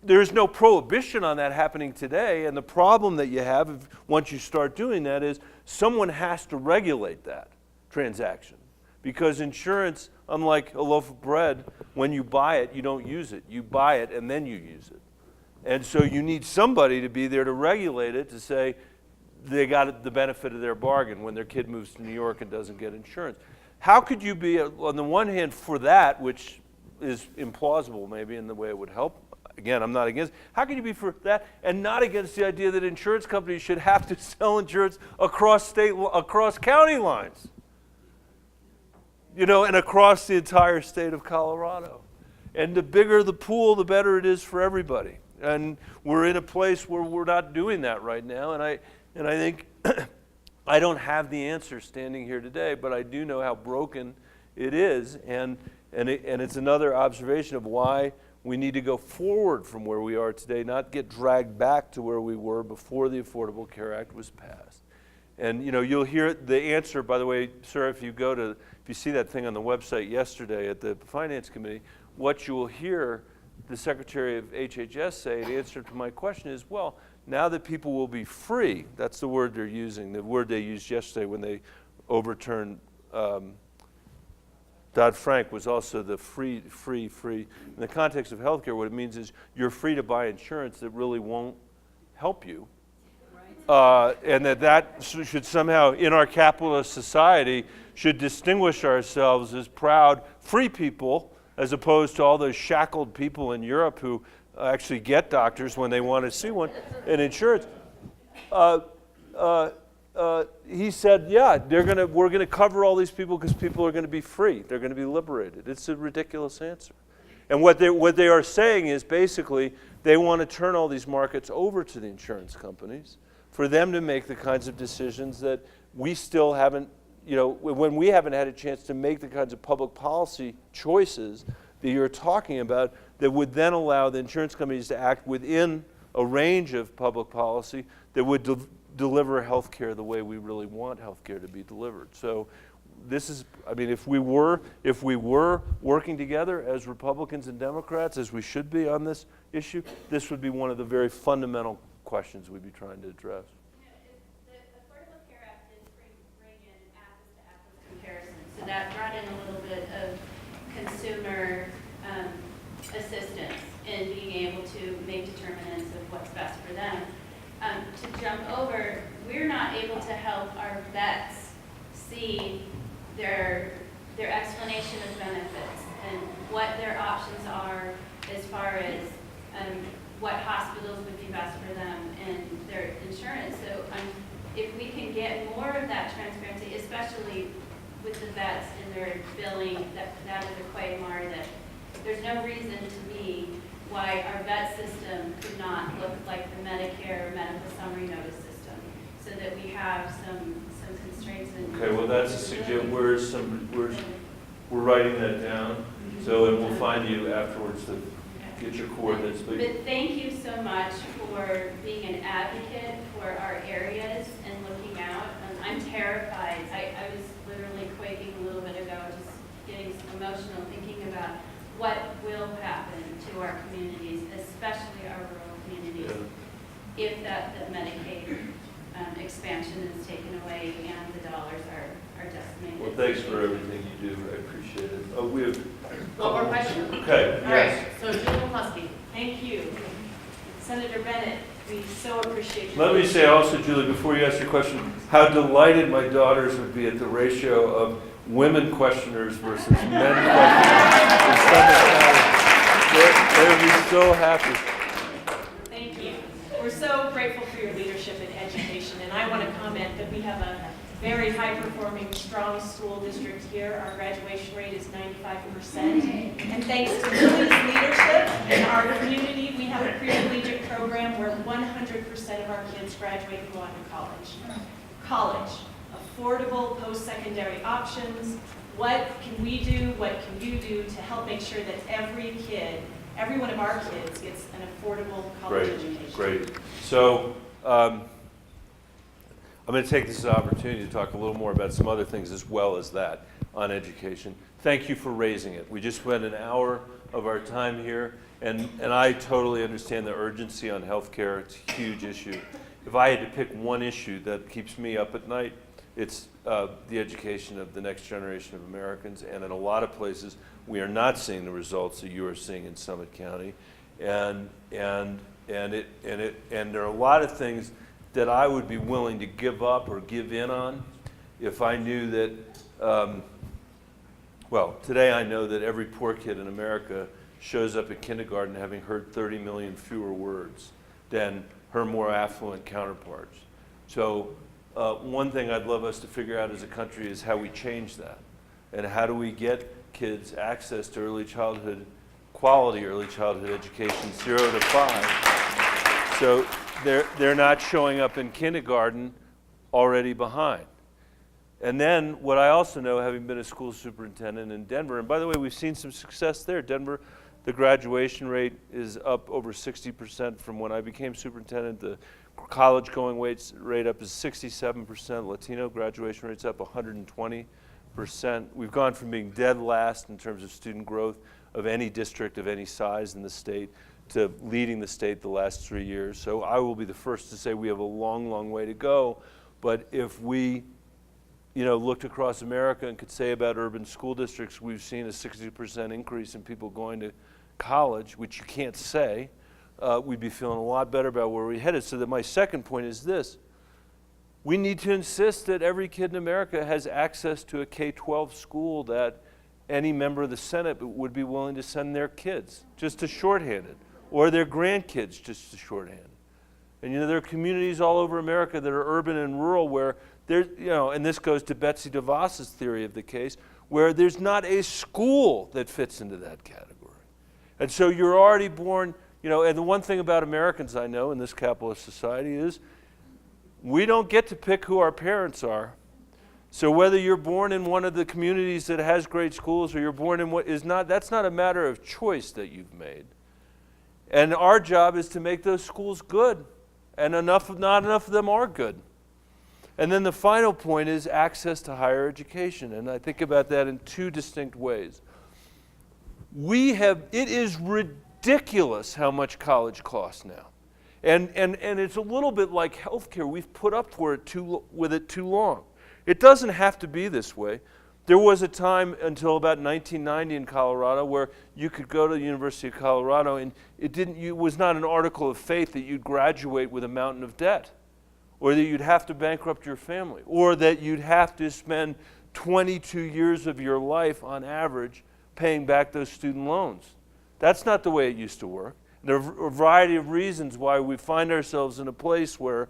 There's no prohibition on that happening today, and the problem that you have once you start doing that is someone has to regulate that transaction. Because insurance, unlike a loaf of bread, when you buy it, you don't use it. You buy it and then you use it. And so you need somebody to be there to regulate it, to say they got the benefit of their bargain when their kid moves to New York and doesn't get insurance. How could you be, on the one hand, for that, which is implausible maybe in the way it would help? Again, I'm not against. How can you be for that and not against the idea that insurance companies should have to sell insurance across county lines? You know, and across the entire state of Colorado. And the bigger the pool, the better it is for everybody. And we're in a place where we're not doing that right now. And I think I don't have the answer standing here today, but I do know how broken it is. And it's another observation of why we need to go forward from where we are today, not get dragged back to where we were before the Affordable Care Act was passed. And you know, you'll hear the answer, by the way, sir, if you see that thing on the website yesterday at the Finance Committee, what you will hear the Secretary of HHS say in answer to my question is, well, now that people will be free, that's the word they're using, the word they used yesterday when they overturned Dodd-Frank was also the free. In the context of healthcare, what it means is you're free to buy insurance that really won't help you. And that should somehow, in our capitalist society, should distinguish ourselves as proud, free people, as opposed to all those shackled people in Europe who actually get doctors when they want to see one, and insurance. He said, yeah, we're gonna cover all these people because people are going to be free. They're going to be liberated. It's a ridiculous answer. And what they are saying is basically they want to turn all these markets over to the insurance companies for them to make the kinds of decisions that we still haven't, you know, when we haven't had a chance to make the kinds of public policy choices that you're talking about that would then allow the insurance companies to act within a range of public policy that would deliver health care the way we really want health care to be delivered. So this is, I mean, if we were working together as Republicans and Democrats, as we should be on this issue, this would be one of the very fundamental questions we'd be trying to address. The Affordable Care Act did bring in apples-to-apples comparison, so that brought in a little bit of consumer assistance in being able to make determinants of what's best for them. To jump over, we're not able to help our vets see their explanation of benefits and what their options are as far as what hospitals would be best for them and their insurance. So if we can get more of that transparency, especially with the vets and their billing, that is a quagmire that there's no reason to me why our vet system could not look like the Medicare medical summary notice system, so that we have some constraints. Okay, well that's a suggestion. We're writing that down, so and we'll find you afterwards to get your coordinates. But thank you so much for being an advocate for our areas and looking out. I'm terrified. I was literally quaking a little bit ago, just getting emotional thinking about what will happen to our communities, especially our rural communities, if that Medicaid expansion is taken away and the dollars are decimated. Well, thanks for everything you do. I appreciate it. Oh, we have one more question. Okay. All yes. right. So Julie McCluskey. Thank you. Senator Bennet, we so appreciate you. Let me say also, Julie, before you ask your question, how delighted my daughters would be at the ratio of women questioners versus men questioners. They would be so happy. Thank you. We're so grateful for your leadership in education, and I want to comment that we have a very high-performing, strong school district here. Our graduation rate is 95%. And thanks to Julie's leadership in our community, we have a pre-collegiate program where 100% of our kids graduate and go on to college. College, affordable post-secondary options. What can we do, what can you do to help make sure that every kid, every one of our kids gets an affordable college education? Great. So I'm going to take this opportunity to talk a little more about some other things as well as that on education. Thank you for raising it. We just spent an hour of our time here, and I totally understand the urgency on healthcare. It's a huge issue. If I had to pick one issue that keeps me up at night, it's the education of the next generation of Americans. And in a lot of places, we are not seeing the results that you are seeing in Summit County. And there are a lot of things that I would be willing to give up or give in on if I knew that, well, today I know that every poor kid in America shows up at kindergarten having heard 30 million fewer words than her more affluent counterparts. So one thing I'd love us to figure out as a country is how we change that. And how do we get kids access to early childhood, quality early childhood education, 0 to 5. So they're not showing up in kindergarten already behind. And then what I also know, having been a school superintendent in Denver, and by the way, we've seen some success there. Denver, the graduation rate is up over 60% from when I became superintendent. The college going rate up is 67%. Latino graduation rate's up 120%. We've gone from being dead last in terms of student growth of any district of any size in the state to leading the state the last 3 years. So I will be the first to say we have a long, long way to go. But if we looked across America and could say about urban school districts, we've seen a 60% increase in people going to college, which you can't say, we'd be feeling a lot better about where we're headed. So that my second point is this. We need to insist that every kid in America has access to a K-12 school that any member of the Senate would be willing to send their kids, just to shorthand it, or their grandkids, just to shorthand it. And there are communities all over America that are urban and rural where there's, and this goes to Betsy DeVos's theory of the case, where there's not a school that fits into that category. And so you're already born, and the one thing about Americans I know in this capitalist society is we don't get to pick who our parents are. So whether you're born in one of the communities that has great schools or you're born in what is not, that's not a matter of choice that you've made. And our job is to make those schools good. And not enough of them are good. And then the final point is access to higher education. And I think about that in two distinct ways. It is ridiculous how much college costs now. And it's a little bit like healthcare. We've put up with it too long. It doesn't have to be this way. There was a time until about 1990 in Colorado where you could go to the University of Colorado and it was not an article of faith that you'd graduate with a mountain of debt, or that you'd have to bankrupt your family, or that you'd have to spend 22 years of your life on average paying back those student loans. That's not the way it used to work. There are a variety of reasons why we find ourselves in a place where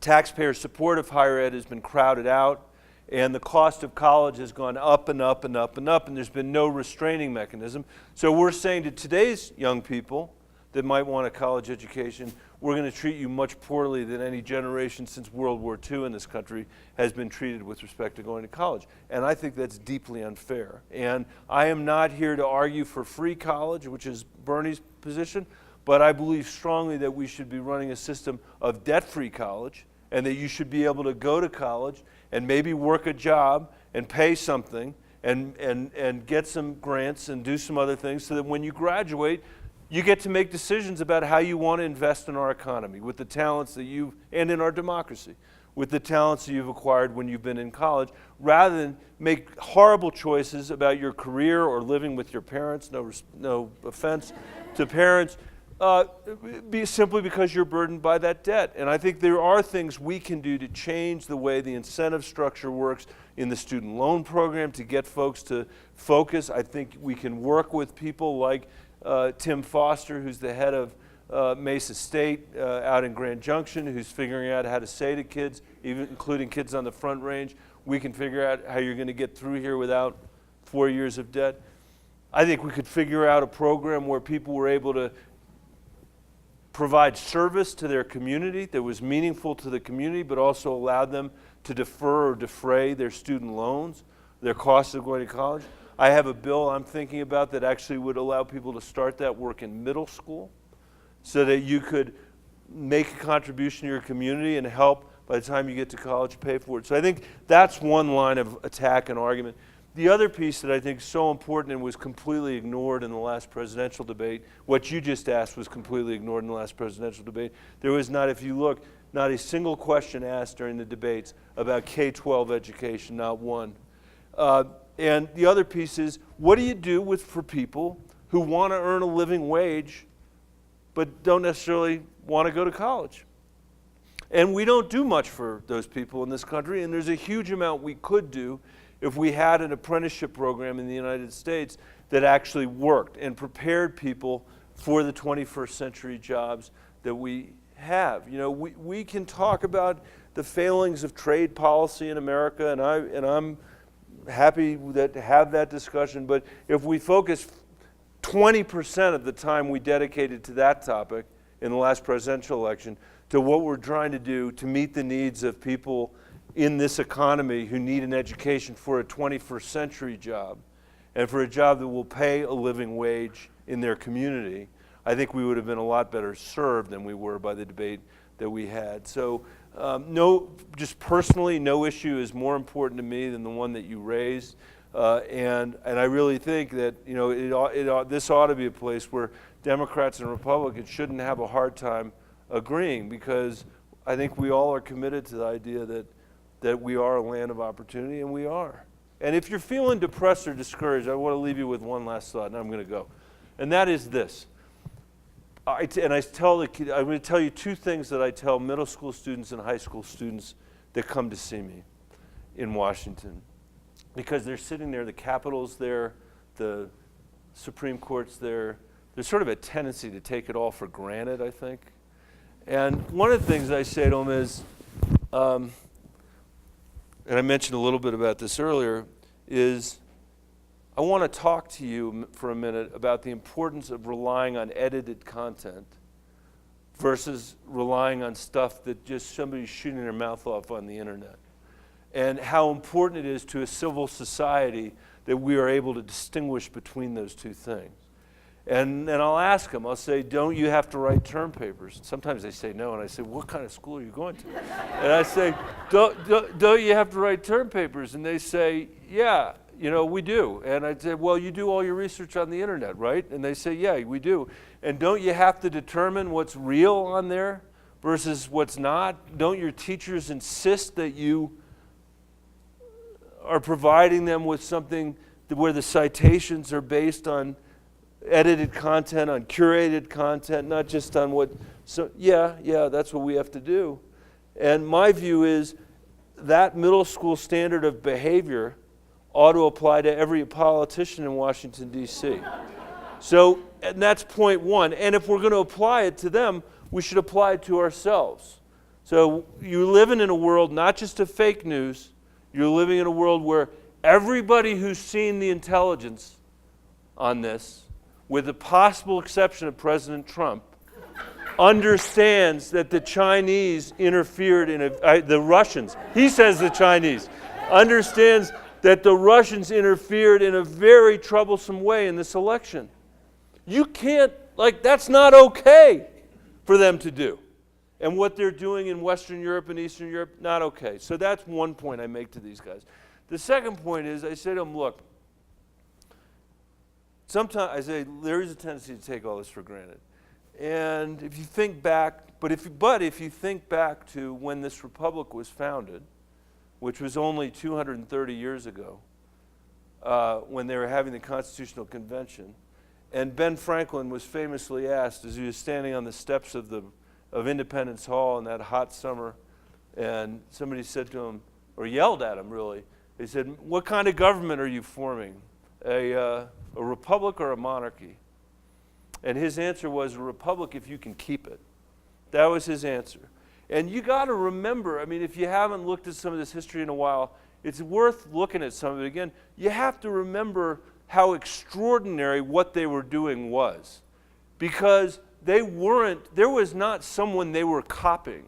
taxpayer support of higher ed has been crowded out, and the cost of college has gone up and up and up and up, and there's been no restraining mechanism. So we're saying to today's young people that might want a college education, we're going to treat you much poorly than any generation since World War II in this country has been treated with respect to going to college. And I think that's deeply unfair. And I am not here to argue for free college, which is Bernie's position, but I believe strongly that we should be running a system of debt-free college, and that you should be able to go to college and maybe work a job and pay something and get some grants and do some other things so that when you graduate, you get to make decisions about how you want to invest in our economy with the talents that and in our democracy, with the talents that you've acquired when you've been in college, rather than make horrible choices about your career or living with your parents, no offense to parents, simply because you're burdened by that debt. And I think there are things we can do to change the way the incentive structure works in the student loan program to get folks to focus. I think we can work with people like Tim Foster, who's the head of Mesa State out in Grand Junction, who's figuring out how to say to kids, even including kids on the Front Range, we can figure out how you're going to get through here without 4 years of debt. I think we could figure out a program where people were able to provide service to their community that was meaningful to the community, but also allowed them to defer or defray their student loans, their costs of going to college. I have a bill I'm thinking about that actually would allow people to start that work in middle school so that you could make a contribution to your community and help by the time you get to college pay for it. So I think that's one line of attack and argument. The other piece that I think is so important and was completely ignored in the last presidential debate, what you just asked was completely ignored in the last presidential debate. There was not, if you look, not a single question asked during the debates about K-12 education, not one. And the other piece is, what do you do for people who want to earn a living wage but don't necessarily want to go to college? And we don't do much for those people in this country, and there's a huge amount we could do if we had an apprenticeship program in the United States that actually worked and prepared people for the 21st century jobs that we have. You know, we can talk about the failings of trade policy in America, and I'm happy to have that discussion, but if we focus 20% of the time we dedicated to that topic in the last presidential election to what we're trying to do to meet the needs of people in this economy who need an education for a 21st century job and for a job that will pay a living wage in their community, I think we would have been a lot better served than we were by the debate that we had. So just personally, no issue is more important to me than the one that you raised. And I really think that, you know, this ought to be a place where Democrats and Republicans shouldn't have a hard time agreeing, because I think we all are committed to the idea that we are a land of opportunity, and we are. And if you're feeling depressed or discouraged, I want to leave you with one last thought, and I'm going to go. And that is this. I'm going to tell you two things that I tell middle school students and high school students that come to see me in Washington. Because they're sitting there, the Capitol's there, the Supreme Court's there. There's sort of a tendency to take it all for granted, I think. And one of the things I say to them is, and I mentioned a little bit about this earlier, is I want to talk to you for a minute about the importance of relying on edited content versus relying on stuff that just somebody's shooting their mouth off on the internet. And how important it is to a civil society that we are able to distinguish between those two things. And I'll ask them, I'll say, don't you have to write term papers? And sometimes they say no, and I say, what kind of school are you going to? And I say, don't you have to write term papers? And they say, yeah, you know, we do. And I say, well, you do all your research on the internet, right? And they say, yeah, we do. And don't you have to determine what's real on there versus what's not? Don't your teachers insist that you are providing them with something where the citations are based on edited content, on curated content, not just on what, so yeah, that's what we have to do. And my view is that middle school standard of behavior ought to apply to every politician in Washington, D.C. So, and that's point one. And if we're going to apply it to them, we should apply it to ourselves. So you're living in a world not just of fake news, you're living in a world where everybody who's seen the intelligence on this, with the possible exception of President Trump, understands that the Chinese interfered in the Russians, he says the Chinese, understands that the Russians interfered in a very troublesome way in this election. You can't, that's not okay for them to do. And what they're doing in Western Europe and Eastern Europe, not okay. So that's one point I make to these guys. The second point is, I say to them, look, sometimes I say there is a tendency to take all this for granted. And if you think back, but if you think back to when this republic was founded, which was only 230 years ago, when they were having the Constitutional Convention, and Ben Franklin was famously asked as he was standing on the steps of Independence Hall in that hot summer, and somebody said to him, or yelled at him really, they said, what kind of government are you forming? A republic or a monarchy? And his answer was, a republic if you can keep it. That was his answer. And you got to remember, I mean, if you haven't looked at some of this history in a while, it's worth looking at some of it again. You have to remember how extraordinary what they were doing was. Because there was not someone they were copying.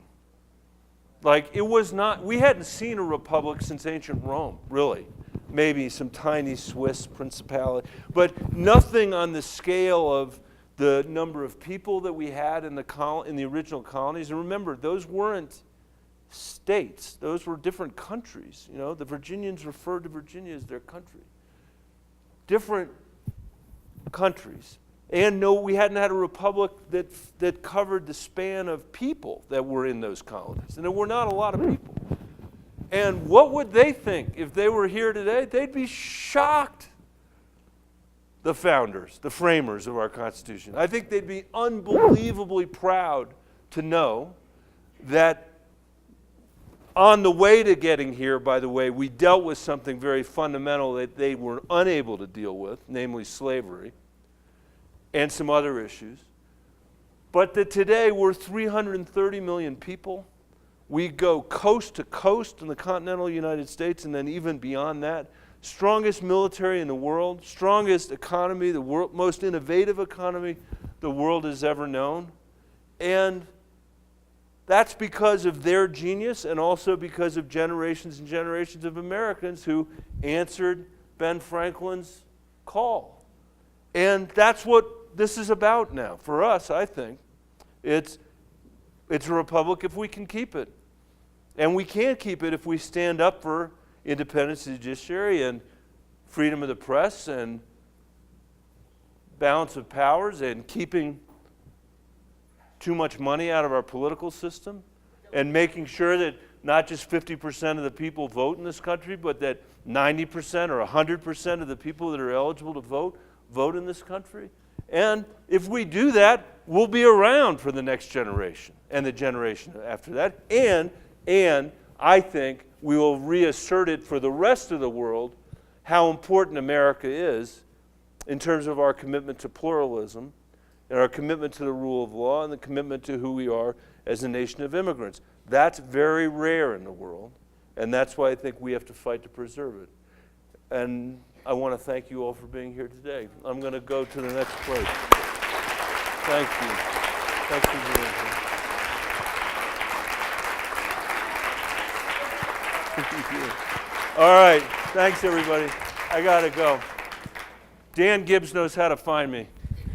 We hadn't seen a republic since ancient Rome, really. Maybe some tiny Swiss principality, but nothing on the scale of the number of people that we had in the original colonies. And remember, those weren't states. Those were different countries. You know, the Virginians referred to Virginia as their country. Different countries. And no, we hadn't had a republic that covered the span of people that were in those colonies. And there were not a lot of people. And what would they think if they were here today? They'd be shocked. The founders, the framers of our Constitution. I think they'd be unbelievably proud to know that on the way to getting here, by the way, we dealt with something very fundamental that they were unable to deal with, namely slavery, and some other issues. But that today we're 330 million people. We go coast to coast in the continental United States, and then even beyond that. Strongest military in the world, strongest economy, the world, most innovative economy the world has ever known. And that's because of their genius and also because of generations and generations of Americans who answered Ben Franklin's call. And that's what this is about now. For us, I think, it's a republic if we can keep it. And we can't keep it if we stand up for independence of the judiciary and freedom of the press and balance of powers and keeping too much money out of our political system and making sure that not just 50% of the people vote in this country, but that 90% or 100% of the people that are eligible to vote in this country. And if we do that, we'll be around for the next generation and the generation after that. And I think we will reassert it for the rest of the world how important America is in terms of our commitment to pluralism and our commitment to the rule of law and the commitment to who we are as a nation of immigrants. That's very rare in the world, and that's why I think we have to fight to preserve it. And I want to thank you all for being here today. I'm going to go to the next place. Thank you. Thanks for being here. All right, thanks everybody. I gotta go. Dan Gibbs knows how to find me.